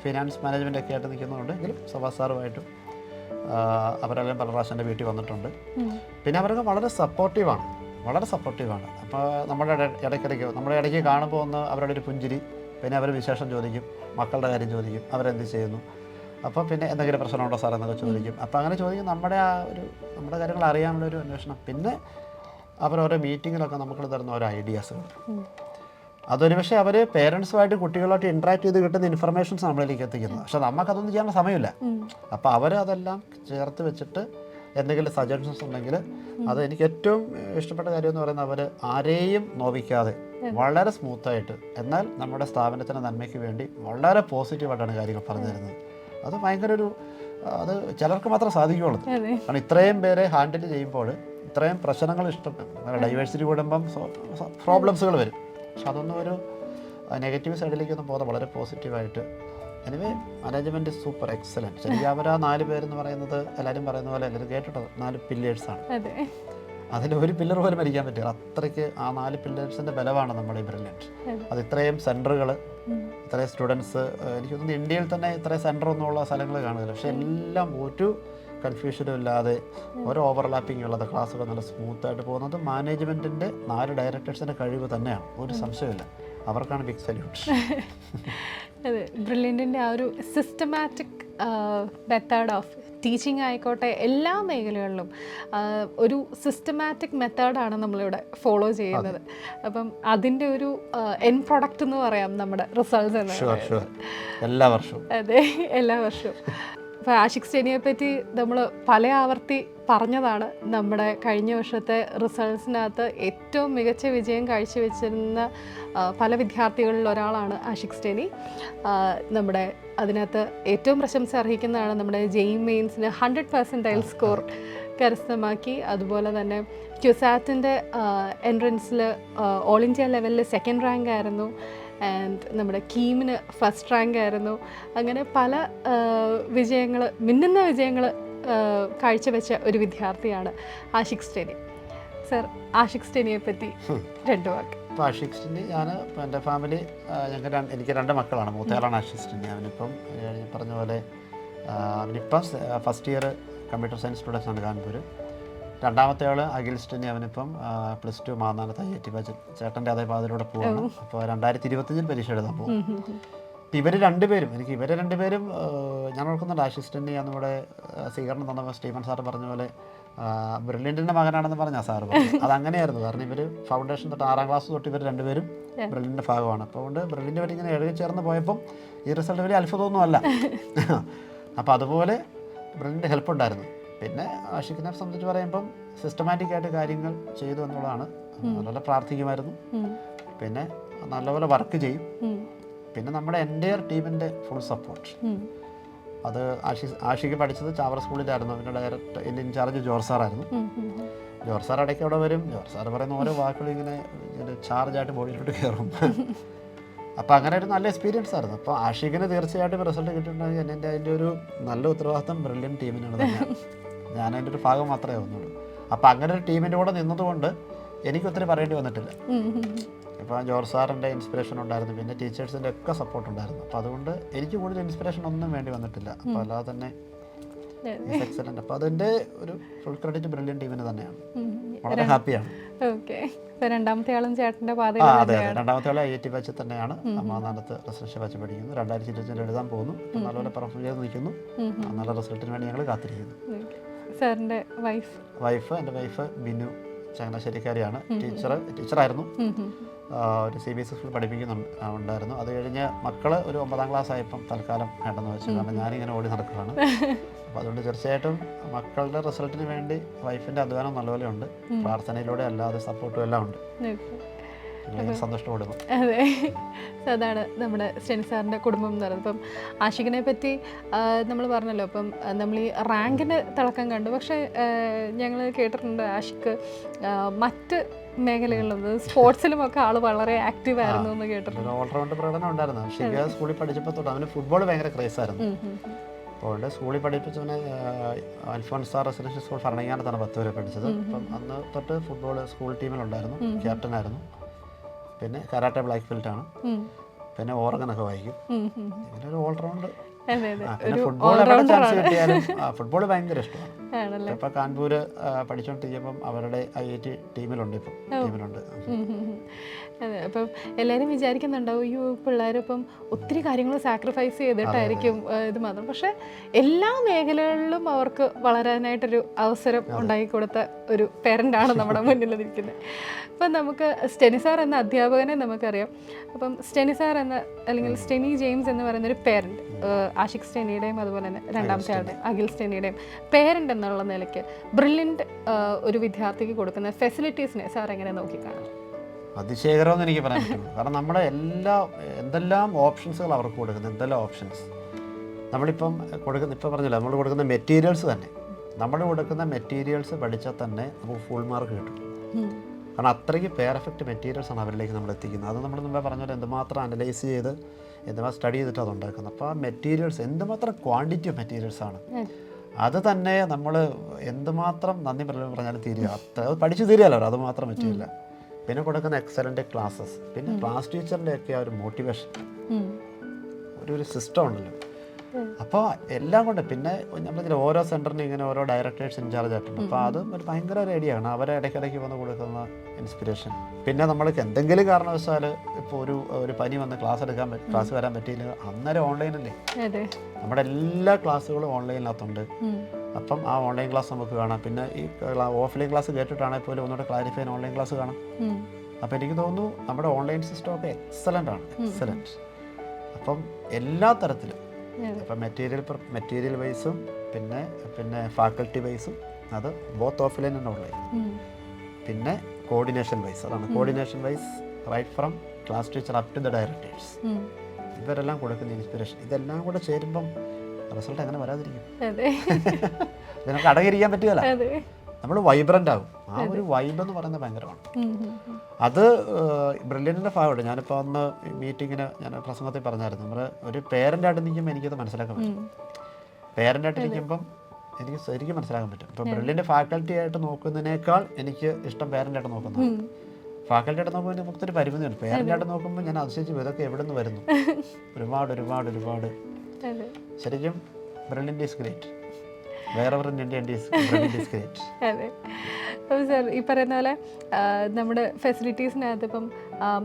ഫിനാൻസ് മാനേജ്മെൻ്റ് ഒക്കെ ആയിട്ട് നിൽക്കുന്നുണ്ട്, എങ്കിലും സബാസ് സാറുമായിട്ടും അവരെല്ലാം പല പ്രാവശ്യം എൻ്റെ വീട്ടിൽ വന്നിട്ടുണ്ട്. പിന്നെ അവരൊക്കെ വളരെ സപ്പോർട്ടീവാണ്. അപ്പോൾ നമ്മുടെ ഇടയ്ക്ക് കാണുമ്പോൾ ഒന്ന് അവരുടെ ഒരു പുഞ്ചിരി, പിന്നെ അവർ വിശേഷം ചോദിക്കും, മക്കളുടെ കാര്യം ചോദിക്കും, അവരെന്ത് ചെയ്യുന്നു, അപ്പോൾ പിന്നെ എന്തെങ്കിലും പ്രശ്നമുണ്ടോ സാർ എന്നൊക്കെ ചോദിക്കും. അപ്പോൾ അങ്ങനെ ചോദിക്കും, നമ്മുടെ കാര്യങ്ങൾ അറിയാനുള്ളൊരു അന്വേഷണം. പിന്നെ അവരോരോ മീറ്റിങ്ങിലൊക്കെ നമുക്ക് തരുന്ന ഓരോ ഐഡിയാസുകൾ, അതൊരു പക്ഷേ അവർ പേരൻസുമായിട്ട് കുട്ടികളായിട്ട് ഇൻട്രാക്ട് ചെയ്ത് കിട്ടുന്ന ഇൻഫർമേഷൻസ് നമ്മളിലേക്ക് എത്തിക്കുന്നത്. പക്ഷെ നമുക്കതൊന്നും ചെയ്യാനുള്ള സമയമില്ല. അപ്പോൾ അവർ അതെല്ലാം ചേർത്ത് വെച്ചിട്ട് എന്തെങ്കിലും സജഷൻസ് ഉണ്ടെങ്കിൽ അത് എനിക്ക് ഏറ്റവും ഇഷ്ടപ്പെട്ട കാര്യം എന്ന് പറയുന്നത് അവർ ആരെയും നോവിക്കാതെ വളരെ സ്മൂത്തായിട്ട് എന്നാൽ നമ്മുടെ സ്ഥാപനത്തിൻ്റെ നന്മയ്ക്ക് വേണ്ടി വളരെ പോസിറ്റീവായിട്ടാണ് കാര്യങ്ങൾ പറഞ്ഞു തരുന്നത്. അത് ഭയങ്കര ഒരു അത് ചിലർക്ക് മാത്രം സാധിക്കുകയുള്ളൂ. കാരണം ഇത്രയും പേരെ ഹാൻഡിൽ ചെയ്യുമ്പോൾ ഇത്രയും പ്രശ്നങ്ങൾ ഡൈവേഴ്സിറ്റി കൂടുമ്പം പ്രോബ്ലംസുകൾ വരും. പക്ഷെ അതൊന്നും ഒരു നെഗറ്റീവ് സൈഡിലേക്കൊന്നും പോകാതെ വളരെ പോസിറ്റീവായിട്ട് എനിവേ മാനേജ്മെൻറ്റ് സൂപ്പർ എക്സലൻറ്റ്. ശരിക്കും അവർ ആ 4 പേരെന്ന് പറയുന്നത് എല്ലാവരും പറയുന്ന പോലെ എല്ലാവരും കേട്ടിട്ടോ 4 പില്ലേഴ്സാണ്. അതിലൊരു പില്ലർ പോലും മരിക്കാൻ പറ്റില്ല. അത്രയ്ക്ക് ആ 4 പില്ലേഴ്സിൻ്റെ ബലമാണ് നമ്മുടെ ഈ ബ്രില്യൻറ്റ്. അത് ഇത്രയും സെൻറ്ററുകൾ, ഇത്രയും സ്റ്റുഡൻസ്, എനിക്ക് തോന്നുന്നു ഇന്ത്യയിൽ തന്നെ ഇത്രയും സെൻറ്റർ ഒന്നുമുള്ള സ്ഥലങ്ങൾ കാണുന്നില്ല. പക്ഷേ എല്ലാം ഒരു കൺഫ്യൂഷനും ഇല്ലാതെ ഒരു ഓവർലാപ്പിംഗ് ഉള്ളത് ക്ലാസ്സുകൾ നല്ല സ്മൂത്തായിട്ട് പോകുന്നത് മാനേജ്മെൻറ്റിൻ്റെ 4 ഡയറക്ടേഴ്സിൻ്റെ കഴിവ് തന്നെയാണ്, ഒരു സംശയമില്ല. അവർക്കാണ് ബിഗ് സല്യൂട്ട്. അതെ, ബ്രില്യൻറ്റിൻ്റെ ആ ഒരു സിസ്റ്റമാറ്റിക് മെത്തേഡ് ഓഫ് ടീച്ചിങ് ആയിക്കോട്ടെ, എല്ലാ മേഖലകളിലും ഒരു സിസ്റ്റമാറ്റിക് മെത്തേഡാണ് നമ്മളിവിടെ ഫോളോ ചെയ്യുന്നത്. അപ്പം അതിൻ്റെ ഒരു എൻ പ്രൊഡക്റ്റ് എന്ന് പറയാം നമ്മുടെ റിസൾട്ട്സ് എന്ന്. എല്ലാ വർഷവും അതെ, എല്ലാ വർഷവും. അപ്പോൾ ആഷിഖ് സ്റ്റെനിയെ പറ്റി നമ്മൾ പല ആവർത്തി പറഞ്ഞതാണ്. നമ്മുടെ കഴിഞ്ഞ വർഷത്തെ റിസൾട്ട്സിനകത്ത് ഏറ്റവും മികച്ച വിജയം കാഴ്ചവെച്ചിരുന്ന പല വിദ്യാർത്ഥികളിൽ ഒരാളാണ് ആഷിഖ് സ്റ്റെനി. നമ്മുടെ അതിനകത്ത് ഏറ്റവും പ്രശംസ അർഹിക്കുന്നതാണ് നമ്മുടെ ജെഇ മെയിൻസിന് 100% സ്കോർ കരസ്ഥമാക്കി. അതുപോലെ തന്നെ ക്യുസാറ്റിൻ്റെ എൻട്രൻസിൽ ഓൾ ഇന്ത്യ ലെവലിൽ 2nd റാങ്ക് ആയിരുന്നു. ആൻഡ് നമ്മുടെ കീമിന് 1st റാങ്ക് ആയിരുന്നു. അങ്ങനെ പല മിന്നുന്ന വിജയങ്ങൾ കാഴ്ചവെച്ച ഒരു വിദ്യാർത്ഥിയാണ് ആഷിഖ് സ്റ്റെനി. സർ, ആഷിഖ് സ്റ്റെനിയെ പറ്റി 2 വാക്ക്. ഇപ്പോൾ ആഷിഖ് സ്റ്റെനി, ഞാൻ എൻ്റെ ഫാമിലി, എനിക്ക് 2 മക്കളാണ്. മൂത്തയാളാണ് ആഷിഖ് സ്റ്റെനി. അവനിപ്പം പറഞ്ഞ പോലെ അവനിപ്പം first year computer science students ആണ് കാൺപൂർ. രണ്ടാമത്തെ ആൾ അഖിൽ സ്റ്റെനി, അവനിപ്പം +2 മാന്നാനത്ത് IIT ബാച്ച്. ചേട്ടൻ്റെ അതേ പാതയിലൂടെ പോവാണ്. അപ്പോൾ 2025 പരീക്ഷ എഴുതാൻ പോകും. ഇവർ 2 പേരും ഞാൻ ഓർക്കുന്നുണ്ട്. ആഷിഖ് സ്റ്റെനി നമ്മുടെ സ്വീകരണം തന്നപ്പോൾ സ്റ്റീഫൻ സാറ് പറഞ്ഞ പോലെ ബ്രില്യൻറ്റിൻ്റെ മകനാണെന്ന് പറഞ്ഞാൽ സാറ് പറഞ്ഞു. അതങ്ങനെയായിരുന്നു. കാരണം ഇവർ ഫൗണ്ടേഷൻ തൊട്ട് 6ാം ക്ലാസ് തൊട്ട് ഇവർ 2 പേരും ബ്രില്യൻറ്റിൻ്റെ ഭാഗമാണ്. അപ്പോൾ അതുകൊണ്ട് ബ്രില്യൻറ്റ് പറ്റി ഇങ്ങനെ എഴുതി ചേർന്ന് പോയപ്പം ഈ റിസൾട്ട് വലിയ അത്ഭുതമൊന്നും അല്ല. അപ്പോൾ അതുപോലെ ബ്രില്യൻറ്റ് ഹെൽപ്പ് ഉണ്ടായിരുന്നു. പിന്നെ ആഷിഖിനെ സംബന്ധിച്ച് പറയുമ്പം സിസ്റ്റമാറ്റിക്കായിട്ട് കാര്യങ്ങൾ ചെയ്തു എന്നുള്ളതാണ്. നല്ലപോലെ പ്രാർത്ഥിക്കുമായിരുന്നു, പിന്നെ നല്ലപോലെ വർക്ക് ചെയ്യും. പിന്നെ നമ്മുടെ എൻ്റയർ ടീമിൻ്റെ ഫുൾ സപ്പോർട്ട്. അത് ആഷിഖ് പഠിച്ചത് ചാവറ സ്കൂളിലായിരുന്നു. അതിൻ്റെ ഡയറക്റ്റ് ഇൻചാർജ് ജോർജ് സാറായിരുന്നു. ജോർജ് സാർ ഇടയ്ക്ക് അവിടെ വരും. ജോർജ് സാർ പറയുന്ന ഓരോ വാക്കുകൾ ഇങ്ങനെ ചാർജായിട്ട് ബോഡിയിലോട്ട് കയറും. അപ്പോൾ അങ്ങനെ ഒരു നല്ല എക്സ്പീരിയൻസ് ആയിരുന്നു. അപ്പോൾ ആഷിഖിന് തീർച്ചയായിട്ടും റിസൾട്ട് കിട്ടിയിട്ടുണ്ടെങ്കിൽ എൻ്റെ അതിൻ്റെ ഒരു നല്ല ഉത്തരവാദിത്തം ബ്രില്യൻറ്റ് ടീമിനാണ് തന്നെ. ഞാൻ അതിൻ്റെ ഒരു ഭാഗം മാത്രമേ വന്നുള്ളൂ. അപ്പോൾ അങ്ങനെ ഒരു ടീമിൻ്റെ കൂടെ നിന്നതുകൊണ്ട് എനിക്ക് ഒത്തിരി പറയേണ്ടി വന്നിട്ടില്ല. ഇപ്പോൾ ജോർജ് സാറിൻ്റെ ഇൻസ്പിറേഷൻ ഉണ്ടായിരുന്നു, പിന്നെ ടീച്ചേഴ്സിൻ്റെ ഒക്കെ സപ്പോർട്ട് ഉണ്ടായിരുന്നു. അപ്പോൾ അതുകൊണ്ട് എനിക്ക് കൂടുതൽ ഇൻസ്പിറേഷൻ ഒന്നും വേണ്ടി വന്നിട്ടില്ല. അപ്പോൾ അല്ലാതെ തന്നെ എക്സലൻ്റ്. അപ്പോൾ അതിൻ്റെ ഒരു ഫുൾ ക്രെഡിറ്റ് ബ്രില്യൻറ്റ് ടീമിന് തന്നെയാണ്. വളരെ ഹാപ്പിയാണ്. ഓക്കെ, രണ്ടാമത്തെ ആളും ചേട്ടൻ്റെ പാത. അതെ, രണ്ടാമത്തെ ആൾ IIT ബാച്ച് തന്നെയാണ്. മാന്നാനത്ത് റെസിഡൻഷ്യൽ ബാച്ച് പഠിക്കുന്നു. 2025 എഴുതാൻ പോകുന്നു. നല്ലപോലെ പെർഫോം ചെയ്ത് നിൽക്കുന്നു. നല്ല റിസൾട്ടിന് വേണ്ടി ഞങ്ങൾ കാത്തിരിക്കുന്നു. സാറിൻ്റെ വൈഫ് എൻ്റെ വൈഫ് ബിനു ചങ്ങനാശ്ശേരിക്കാരിയാണ്. ടീച്ചറായിരുന്നു. ഒരു CBSE സ്കൂൾ പഠിപ്പിക്കുന്നുണ്ടായിരുന്നു. അത് കഴിഞ്ഞ് മക്കൾ ഒരു 9ാം ക്ലാസ് ആയപ്പം തൽക്കാലം വേണ്ടെന്ന് വെച്ചു. കാരണം ഞാനിങ്ങനെ ഓടി നടക്കുകയാണ്. അപ്പോൾ അതുകൊണ്ട് തീർച്ചയായിട്ടും മക്കളുടെ റിസൾട്ടിന് വേണ്ടി വൈഫിൻ്റെ അധ്വാനം നല്ലപോലെ ഉണ്ട്. പ്രാർത്ഥനയിലൂടെ അല്ലാതെ സപ്പോർട്ടും എല്ലാം ഉണ്ട്. സന്തോഷത്തോടുന്നു. അതെ, അതാണ് നമ്മുടെ സ്റ്റെനി സാറിൻ്റെ കുടുംബം എന്ന് പറയുന്നത്. ഇപ്പം ആഷിഖിനെ പറ്റി നമ്മൾ പറഞ്ഞല്ലോ. അപ്പം നമ്മൾ ഈ റാങ്കിന് തിളക്കം കണ്ടു. പക്ഷേ ഞങ്ങൾ കേട്ടിട്ടുണ്ട് ആഷിഖ് മറ്റ് മേഖലകളിലും സ്പോർട്സിലുമൊക്കെ ആൾ വളരെ ആക്റ്റീവ് ആയിരുന്നു എന്ന് കേട്ടിട്ടുണ്ട്. ഓൾറൗണ്ട് പ്രകടനം ഉണ്ടായിരുന്നു. ആഷിഖ് സ്കൂളിൽ പഠിച്ചപ്പോൾ തൊട്ട് അവന് ഫുട്ബോൾ ഭയങ്കര ക്രേസ് ആയിരുന്നു. അപ്പോൾ സ്കൂളിൽ പഠിപ്പിച്ചവനെ അൽഫോൻസാ റെസിഡൻഷ്യൽ സ്കൂൾ ഭരണങ്ങാനത്താണ് 10 വരെ പഠിച്ചത്. അപ്പം അന്ന് തൊട്ട് ഫുട്ബോൾ സ്കൂൾ ടീമിലുണ്ടായിരുന്നു. ക്യാപ്റ്റനായിരുന്നു. പിന്നെ കരാട്ടെ ബ്ലാക്ക് ബെൽറ്റാണ്. പിന്നെ ഓർഗനൊക്കെ വായിക്കും. ഇങ്ങനെ ഒരു ഓൾറൗണ്ട്. ഫുട്ബോൾ എവിടെ ചാൻസ് കിട്ടിയാലും ഫുട്ബോൾ ഭയങ്കര ഇഷ്ടമാണ്. ഇപ്പം കാൺപൂർ പഠിച്ചുകൊണ്ടിരിക്കുമ്പം അവരുടെ IIT ടീമിലുണ്ട്. ഇപ്പം ടീമിലുണ്ട്. അതെ, അപ്പം എല്ലാവരും വിചാരിക്കുന്നുണ്ടാവും അയ്യോ പിള്ളേരിപ്പം ഒത്തിരി കാര്യങ്ങൾ സാക്രിഫൈസ് ചെയ്തിട്ടായിരിക്കും ഇത് മാത്രം. പക്ഷെ എല്ലാ മേഖലകളിലും അവർക്ക് വളരാനായിട്ടൊരു അവസരം ഉണ്ടാക്കി കൊടുത്ത ഒരു പേരൻ്റാണ് നമ്മുടെ മുന്നിൽ നിൽക്കുന്നത്. അപ്പം നമുക്ക് സ്റ്റെനി സാർ എന്ന അധ്യാപകനെ നമുക്കറിയാം. അപ്പം സ്റ്റെനി സാർ അല്ലെങ്കിൽ സ്റ്റെനി ജെയിംസ് എന്ന് പറയുന്നൊരു പേരൻറ്റ്, ആഷിഖ് സ്റ്റെനിയുടെയും അതുപോലെ തന്നെ രണ്ടാമത്തെ ആളുടെ അഖിൽ സ്റ്റെനിയുടെയും പേരൻ്റ് എന്നുള്ള നിലയ്ക്ക് ബ്രില്യൻ്റ് ഒരു വിദ്യാർത്ഥിക്ക് കൊടുക്കുന്ന ഫെസിലിറ്റീസിനെ സാർ എങ്ങനെ നോക്കിക്കാണും? അതിശയകരമെന്ന് എനിക്ക് പറയാൻ പറ്റുള്ളൂ. കാരണം നമ്മുടെ എന്തെല്ലാം ഓപ്ഷൻസുകൾ അവർക്ക് കൊടുക്കുന്നത്, എന്തെല്ലാം ഓപ്ഷൻസ് നമ്മളിപ്പം കൊടുക്കുന്ന, ഇപ്പോൾ പറഞ്ഞില്ല, നമ്മൾ കൊടുക്കുന്ന മെറ്റീരിയൽസ് തന്നെ, നമ്മൾ കൊടുക്കുന്ന മെറ്റീരിയൽസ് പഠിച്ചാൽ തന്നെ നമുക്ക് ഫുൾ മാർക്ക് കിട്ടും. കാരണം അത്രയ്ക്ക് പെർഫെക്റ്റ് മെറ്റീരിയൽസാണ് അവരിലേക്ക് നമ്മൾ എത്തിക്കുന്നത്. അത് നമ്മൾ മുമ്പേ പറഞ്ഞ പോലെ എന്തുമാത്രം അനലൈസ് ചെയ്ത് എന്തുമാത്രം സ്റ്റഡി ചെയ്തിട്ട് അത് ഉണ്ടാക്കുന്നത്. അപ്പോൾ ആ മെറ്റീരിയൽസ് എന്തുമാത്രം ക്വാണ്ടിറ്റി ഓഫ് മെറ്റീരിയൽസാണ്, അത് തന്നെ നമ്മൾ എന്തുമാത്രം നന്ദി പറഞ്ഞാലും തീരുക, അത് പഠിച്ചു തീരുകയല്ലോ, അത് മാത്രം പറ്റില്ല. പിന്നെ കൊടുക്കുന്ന എക്സലൻ്റ് ക്ലാസ്സസ്, പിന്നെ ക്ലാസ് ടീച്ചറിൻ്റെയൊക്കെ ആ ഒരു മോട്ടിവേഷൻ, ഒരു സിസ്റ്റം ഉണ്ടല്ലോ. അപ്പോൾ എല്ലാം കൊണ്ട് പിന്നെ നമ്മൾ ഓരോ സെൻറ്ററിനും ഇങ്ങനെ ഓരോ ഡയറക്ടേഴ്സ് ഇൻചാർജ് ആയിട്ടുണ്ട്. അപ്പോൾ അതും ഒരു ഭയങ്കര ഒരു ഐഡിയയാണ്, അവരെ ഇടയ്ക്കിടയ്ക്ക് വന്ന് കൊടുക്കുന്ന ഇൻസ്പിറേഷൻ. പിന്നെ നമ്മൾക്ക് എന്തെങ്കിലും കാരണവശാൽ ഇപ്പോൾ ഒരു പനി വന്ന് ക്ലാസ് വരാൻ പറ്റിയില്ല, അന്നേരം ഓൺലൈനല്ലേ, നമ്മുടെ എല്ലാ ക്ലാസ്സുകളും ഓൺലൈനിനകത്തുണ്ട്. അപ്പം ആ ഓൺലൈൻ ക്ലാസ് നമുക്ക് കാണാം. പിന്നെ ഈ ഓഫ്ലൈൻ ക്ലാസ് കേട്ടിട്ടാണെങ്കിൽ പോലും ഒന്നുകൂടെ ക്ലാരിഫൈ ചെയ്യാൻ ഓൺലൈൻ ക്ലാസ് കാണാം. അപ്പോൾ എനിക്ക് തോന്നുന്നു നമ്മുടെ ഓൺലൈൻ സിസ്റ്റം ഒക്കെ എക്സലൻ്റ് ആണ്, എക്സലൻറ്റ്. അപ്പം എല്ലാ തരത്തിലും ഇപ്പം മെറ്റീരിയൽ വൈസും പിന്നെ ഫാക്കൽറ്റി വൈസും, അത് ബോത്ത് ഓഫ്ലൈൻ ആൻഡ് ഓൺലൈൻ. പിന്നെ കോർഡിനേഷൻ വൈസ്, അതാണ് coordination wise right from class teacher up to the directors, ഇവരെല്ലാം കൊടുക്കുന്ന ഇൻസ്പിറേഷൻ, ഇതെല്ലാം കൂടെ ചേരുമ്പം റിസൾട്ട് എങ്ങനെ വരാതിരിക്കും? ഇതിനൊക്കെ അടങ്ങിയിരിക്കാൻ പറ്റുകയല്ല, നമ്മൾ വൈബ്രൻ്റ് ആകും. ആ ഒരു വൈബ് എന്ന് പറയുന്നത് ഭയങ്കരമാണ്. അത് ബ്രില്യൻറ്റിൻ്റെ ഭാഗമുണ്ട്. ഞാനിപ്പോൾ അന്ന് മീറ്റിങ്ങിന് ഞാൻ പ്രസംഗത്തിൽ പറഞ്ഞായിരുന്നു, നമ്മൾ ഒരു പേരൻ്റായിട്ട് നിൽക്കുമ്പോൾ എനിക്കത് മനസ്സിലാക്കാൻ പറ്റും. പേരൻ്റായിട്ട് നിൽക്കുമ്പം എനിക്ക് ശരിക്കും മനസ്സിലാക്കാൻ പറ്റും. ഇപ്പോൾ ബ്രില്യൻ്റ് ഫാക്കൽറ്റി ആയിട്ട് നോക്കുന്നതിനേക്കാൾ എനിക്ക് ഇഷ്ടം പേരൻ്റായിട്ട് നോക്കുന്നത്. ഫാക്കൽറ്റി ആയിട്ട് നോക്കുമ്പോൾ നമുക്കൊരു പരിമിതിയുണ്ട്. പേരൻ്റായിട്ട് നോക്കുമ്പോൾ ഞാൻ അതിശയിച്ച് ഇതൊക്കെ എവിടെ നിന്ന് വരുന്നു, ഒരുപാട് ശരിക്കും ബ്രില്യൻ്റ് ഈസ് ഗ്രേറ്റ്. അതെ. അപ്പോൾ സാർ ഈ പറയുന്ന പോലെ നമ്മുടെ ഫെസിലിറ്റീസിനകത്ത് ഇപ്പം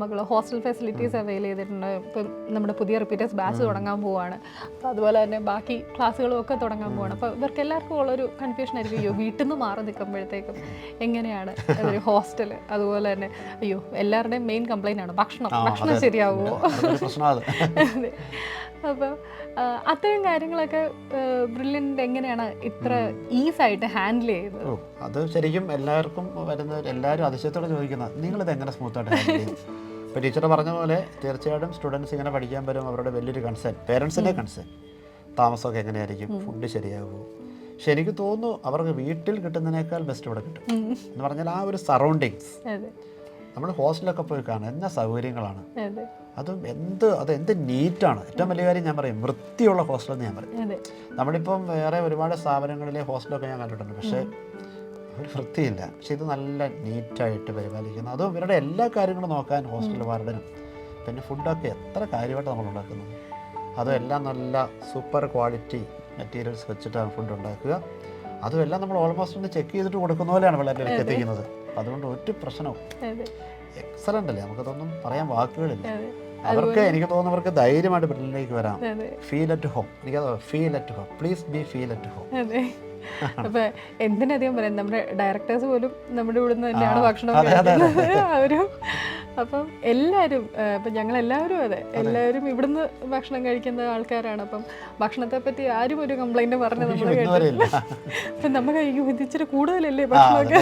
മകൾ ഹോസ്റ്റൽ ഫെസിലിറ്റീസ് അവൈൽ ചെയ്തിട്ടുണ്ട്. ഇപ്പം നമ്മുടെ പുതിയ റിപ്പീറ്റേഴ്സ് ബാച്ച് തുടങ്ങാൻ പോവുകയാണ്. അപ്പോൾ അതുപോലെ തന്നെ ബാക്കി ക്ലാസ്സുകളും ഒക്കെ തുടങ്ങാൻ പോവുകയാണ്. അപ്പോൾ ഇവർക്ക് എല്ലാവർക്കും ഉള്ളൊരു കൺഫ്യൂഷൻ ആയിരിക്കും, അയ്യോ വീട്ടിൽ നിന്ന് മാറി നിൽക്കുമ്പോഴത്തേക്കും എങ്ങനെയാണ് ഒരു ഹോസ്റ്റൽ, അതുപോലെ തന്നെ അയ്യോ എല്ലാവരുടെയും മെയിൻ കംപ്ലൈൻ്റ് ആണ് ഭക്ഷണം ശരിയാവുമോ. അതെ. അപ്പോൾ അത്തരം കാര്യങ്ങളൊക്കെ ബ്രില്യൻ്റ് എങ്ങനെയാണ് ഇത്ര ഈസായിട്ട് ഹാൻഡിൽ ചെയ്തത്? അത് ശരിക്കും എല്ലാവർക്കും എല്ലാവരും അതിശയത്തോടെ ചോദിക്കുന്നത്, നിങ്ങളിത് എങ്ങനെ സ്മൂത്തായിട്ട് ഹാൻഡിൽ ചെയ്യും? ഇപ്പോൾ ടീച്ചർ പറഞ്ഞ പോലെ തീർച്ചയായിട്ടും സ്റ്റുഡൻസ് ഇങ്ങനെ പഠിക്കാൻ വരും, അവരുടെ വലിയൊരു കൺസേൺ, പേരൻസിൻ്റെ കൺസേൺ, താമസമൊക്കെ എങ്ങനെയായിരിക്കും, ഫുഡ് ശരിയാകുമോ. പക്ഷെ എനിക്ക് തോന്നുന്നു അവർക്ക് വീട്ടിൽ കിട്ടുന്നതിനേക്കാൾ ബെസ്റ്റ് ഇവിടെ കിട്ടും എന്ന് പറഞ്ഞാൽ ആ ഒരു സറൗണ്ടിങ്സ്. നമ്മൾ ഹോസ്റ്റലൊക്കെ പോയി കാണാം, എന്നാ സൗകര്യങ്ങളാണ്, അതെന്ത് നീറ്റാണ്. ഏറ്റവും വലിയ കാര്യം ഞാൻ പറയും, വൃത്തിയുള്ള ഹോസ്റ്റലെന്ന് ഞാൻ പറയും. നമ്മളിപ്പം വേറെ ഒരുപാട് സ്ഥാപനങ്ങളിലെ ഹോസ്റ്റലൊക്കെ ഞാൻ കണ്ടിട്ടുണ്ട്, പക്ഷേ ഒരു വൃത്തിയില്ല. പക്ഷെ ഇത് നല്ല നീറ്റായിട്ട് പരിപാലിക്കുന്നു. അതും ഇവരുടെ എല്ലാ കാര്യങ്ങളും നോക്കാൻ ഹോസ്റ്റൽ വാർഡനും. പിന്നെ ഫുഡൊക്കെ എത്ര കാര്യമായിട്ട് നമ്മൾ ഉണ്ടാക്കുന്നത്, അതും എല്ലാം നല്ല സൂപ്പർ ക്വാളിറ്റി മെറ്റീരിയൽസ് വെച്ചിട്ടാണ് ഫുഡ് ഉണ്ടാക്കുക. അതും എല്ലാം നമ്മൾ ഓൾമോസ്റ്റ് ഒന്ന് ചെക്ക് ചെയ്തിട്ട് കൊടുക്കുന്ന പോലെയാണ് പിള്ളേരിലേക്ക് എത്തിക്കുന്നത്. അതുകൊണ്ട് ഒരു പ്രശ്നവും എക്സലൻ്റ് അല്ലേ, നമുക്കതൊന്നും പറയാൻ വാക്കുകളില്ല. അവർക്ക് എനിക്ക് തോന്നുന്നവർക്ക് ധൈര്യമായിട്ട് ബ്രില്യൻ്റിലേക്ക് വരാം. ഫീൽ അറ്റ് ഹോം, എനിക്കത് feel at home, please be feel at home. അപ്പം എന്തിനധികം പറയാം, നമ്മുടെ ഡയറക്ടേഴ്സ് പോലും നമ്മുടെ ഇവിടെ നിന്ന് തന്നെയാണ് ഭക്ഷണം കഴിക്കുന്നത്. അവരും അപ്പം എല്ലാവരും ഇപ്പം ഞങ്ങളെല്ലാവരും അതെ, എല്ലാവരും ഇവിടുന്ന് ഭക്ഷണം കഴിക്കുന്ന ആൾക്കാരാണ്. അപ്പം ഭക്ഷണത്തെ പറ്റി ആരും ഒരു കംപ്ലൈൻറ്റ് പറഞ്ഞ് നമ്മൾ കേട്ടില്ല. അപ്പം നമുക്ക് ഇച്ചിരി കൂടുതലല്ലേ ഭക്ഷണമൊക്കെ,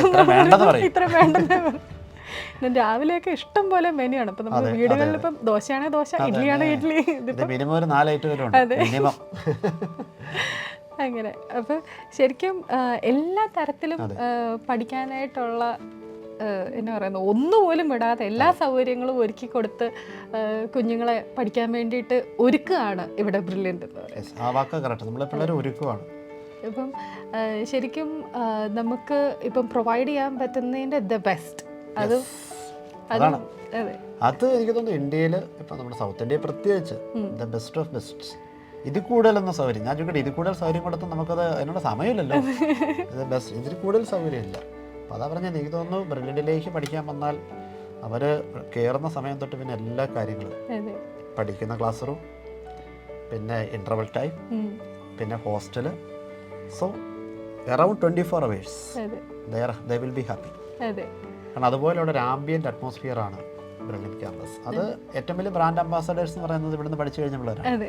ഇത്ര വേണ്ടെന്ന് പറഞ്ഞു. രാവിലെയൊക്കെ ഇഷ്ടം പോലെ മെനു ആണ്. ഇപ്പം നമ്മൾ വീടുകളിൽ ഇപ്പം ദോശയാണെങ്കിൽ ദോശ, ഇഡ്ഡലിയാണെങ്കിൽ ഇഡ്ഡലി, അതെ അങ്ങനെ. അപ്പം ശരിക്കും എല്ലാ തരത്തിലും പഠിക്കാനായിട്ടുള്ള എന്നാ പറയുന്നത്, ഒന്നുപോലും വിടാതെ എല്ലാ സൗകര്യങ്ങളും ഒരുക്കി കൊടുത്ത് കുഞ്ഞുങ്ങളെ പഠിക്കാൻ വേണ്ടിയിട്ട് ഒരുക്കുകയാണ് ഇവിടെ ബ്രില്യൻ്റ് എന്ന് പറയുന്നത്. ഇപ്പം ശരിക്കും നമുക്ക് ഇപ്പം പ്രൊവൈഡ് ചെയ്യാൻ പറ്റുന്നതിൻ്റെ ദ ബെസ്റ്റ് അത് എനിക്ക് തോന്നുന്നു ഇന്ത്യയിൽ ഇപ്പം നമ്മുടെ സൗത്ത് ഇന്ത്യ പ്രത്യേകിച്ച് ദ ബെസ്റ്റ് ഓഫ് ബെസ്റ്റ്. ഇതിൽ കൂടുതലൊന്നും സൗകര്യം ഞാൻ ചോദിക്കട്ടെ, ഇതിൽ കൂടുതൽ സൗകര്യം കൊടുത്ത് നമുക്കത് അതിനുള്ള സമയമില്ലല്ലോ. ഇത് ബെസ്റ്റ്, ഇതിൽ കൂടുതൽ സൗകര്യമില്ല. അപ്പോൾ അതാ പറഞ്ഞാൽ എനിക്ക് തോന്നുന്നു ബ്രില്യൻ്റിലേക്ക് പഠിക്കാൻ വന്നാൽ അവർ കയറുന്ന സമയം തൊട്ട് പിന്നെ എല്ലാ കാര്യങ്ങളും, പഠിക്കുന്ന ക്ലാസ് റൂം, പിന്നെ ഇൻ്റർവൽ ടൈം, പിന്നെ hostel, so around 24 hours they will be happy. കാരണം അതുപോലെയുള്ള ഒരു ആംബിയൻ്റ് അറ്റ്മോസ്ഫിയർ ആണ് ബ്രില്യൻ്റ് ക്യാമ്പസ്. അത് ഏറ്റവും വലിയ ബ്രാൻഡ് അംബാസഡേഴ്സ് എന്ന് പറയുന്നത് ഇവിടുന്ന് പഠിച്ചു കഴിഞ്ഞ പിള്ളേരാണ്.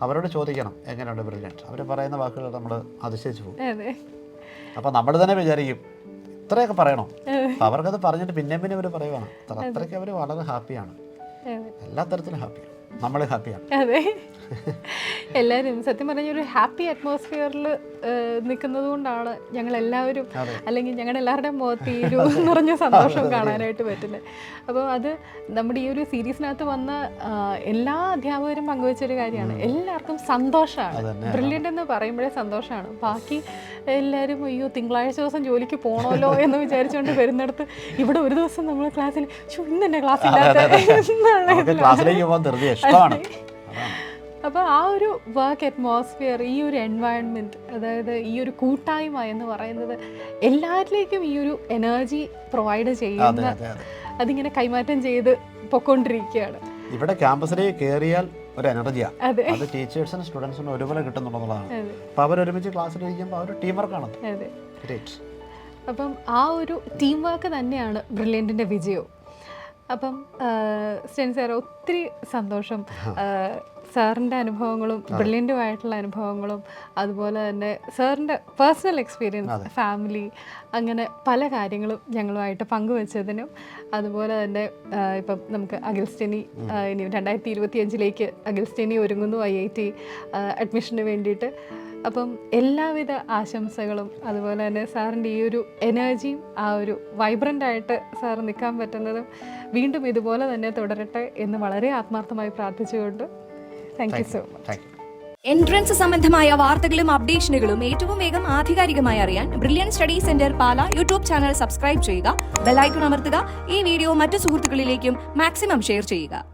അവരോട് ചോദിക്കണം എങ്ങനെയുണ്ട് ബ്രില്യൻറ്റ്. അവർ പറയുന്ന വാക്കുകൾ നമ്മൾ അതിശയിച്ചു പോകും. അതെ. അപ്പോൾ നമ്മൾ തന്നെ വിചാരിക്കും ഇത്രയൊക്കെ പറയണോ. അപ്പോൾ അവർക്കത് പറഞ്ഞിട്ട് പിന്നെ അവർ പറയുവാണ്. അത്രയ്ക്ക് അവർ വളരെ ഹാപ്പിയാണ്, എല്ലാ തരത്തിലും ഹാപ്പിയാണ്, നമ്മൾ ഹാപ്പിയാണ്. അതെ, എല്ലാവരും സത്യം പറഞ്ഞ ഒരു ഹാപ്പി അറ്റ്മോസ്ഫിയറിൽ നിൽക്കുന്നത് കൊണ്ടാണ് ഞങ്ങളെല്ലാവരും, അല്ലെങ്കിൽ ഞങ്ങളുടെ എല്ലാവരുടെയും മുഖത്ത് ഈ ഒരു നിറഞ്ഞ സന്തോഷം കാണാനായിട്ട് പറ്റുന്നത്. അപ്പോൾ അത് നമ്മുടെ ഈ ഒരു സീരീസിനകത്ത് വന്ന എല്ലാ അധ്യാപകരും പങ്കുവച്ചൊരു കാര്യമാണ്. എല്ലാവർക്കും സന്തോഷമാണ്. ബ്രില്യൻ്റ് എന്ന് പറയുമ്പോഴേ സന്തോഷമാണ്. ബാക്കി എല്ലാവരും അയ്യോ തിങ്കളാഴ്ച ദിവസം ജോലിക്ക് പോകണമല്ലോ എന്ന് വിചാരിച്ചുകൊണ്ട് വരുന്നിടത്ത് ഇവിടെ ഒരു ദിവസം നമ്മൾ ക്ലാസ്സിൽ ഇന്ന് തന്നെ ക്ലാസ് ഇല്ലാത്ത. അപ്പോൾ ആ ഒരു വർക്ക് അറ്റ്മോസ്ഫിയർ, ഈ ഒരു എൻവയൺമെൻറ്റ്, അതായത് ഈ ഒരു കൂട്ടായ്മ എന്ന് പറയുന്നത് എല്ലാവരിലേക്കും ഈ ഒരു എനർജി പ്രൊവൈഡ് ചെയ്യുന്ന, അതിങ്ങനെ കൈമാറ്റം ചെയ്ത് പൊക്കോണ്ടിരിക്കുകയാണ്. ഇവിടെ ക്യാമ്പസിലേക്ക് കയറിയാൽ ഒരു എനർജിയാണ്. അത് ടീച്ചേഴ്സിനും സ്റ്റുഡൻസിനും ഒരുപോലെ കിട്ടുന്നുള്ളതാണ്. അപ്പോൾ അവരൊരുമിച്ച് ക്ലാസ്സിലിരിക്കുമ്പോൾ അവർ ടീം വർക്കാണ്. അപ്പം ആ ഒരു ടീം വർക്ക് തന്നെയാണ് ബ്രില്യൻറ്റിൻ്റെ വിജയവും. അപ്പം സ്റ്റെനി സാർ, ഒത്തിരി സന്തോഷം. സാറിൻ്റെ അനുഭവങ്ങളും ബ്രില്യൻറ്റുമായിട്ടുള്ള അനുഭവങ്ങളും അതുപോലെ തന്നെ സാറിൻ്റെ പേഴ്സണൽ എക്സ്പീരിയൻസ്, ഫാമിലി, അങ്ങനെ പല കാര്യങ്ങളും ഞങ്ങളുമായിട്ട് പങ്കുവച്ചതിനും, അതുപോലെ തന്നെ ഇപ്പം നമുക്ക് അഗിൽസ്റ്റനി ഇനി 2025 അഗിൽസ്റ്റനി ഒരുങ്ങുന്നു IIT അഡ്മിഷന് വേണ്ടിയിട്ട്. അപ്പം എല്ലാവിധ ആശംസകളും, അതുപോലെ തന്നെ സാറിൻ്റെ ഈ ഒരു എനർജിയും ആ ഒരു വൈബ്രൻ്റായിട്ട് സാർ നിൽക്കാൻ പറ്റുന്നതും വീണ്ടും ഇതുപോലെ തന്നെ തുടരട്ടെ എന്ന് വളരെ ആത്മാർത്ഥമായി പ്രാർത്ഥിച്ചുകൊണ്ട് thank you so much. Entrance സംബന്ധമായ വാർത്തകളും അപ്ഡേഷനുകളും ഏറ്റവും വേഗം ആധികാരികമായി അറിയാൻ ബ്രില്യൻറ്റ് സ്റ്റഡി സെന്റർ പാല യൂട്യൂബ് ചാനൽ സബ്സ്ക്രൈബ് ചെയ്യുക, ബെൽ ഐക്കൺ അമർത്തുക, ഈ വീഡിയോ മറ്റു സുഹൃത്തുക്കളിലേക്കും മാക്സിമം ഷെയർ ചെയ്യുക.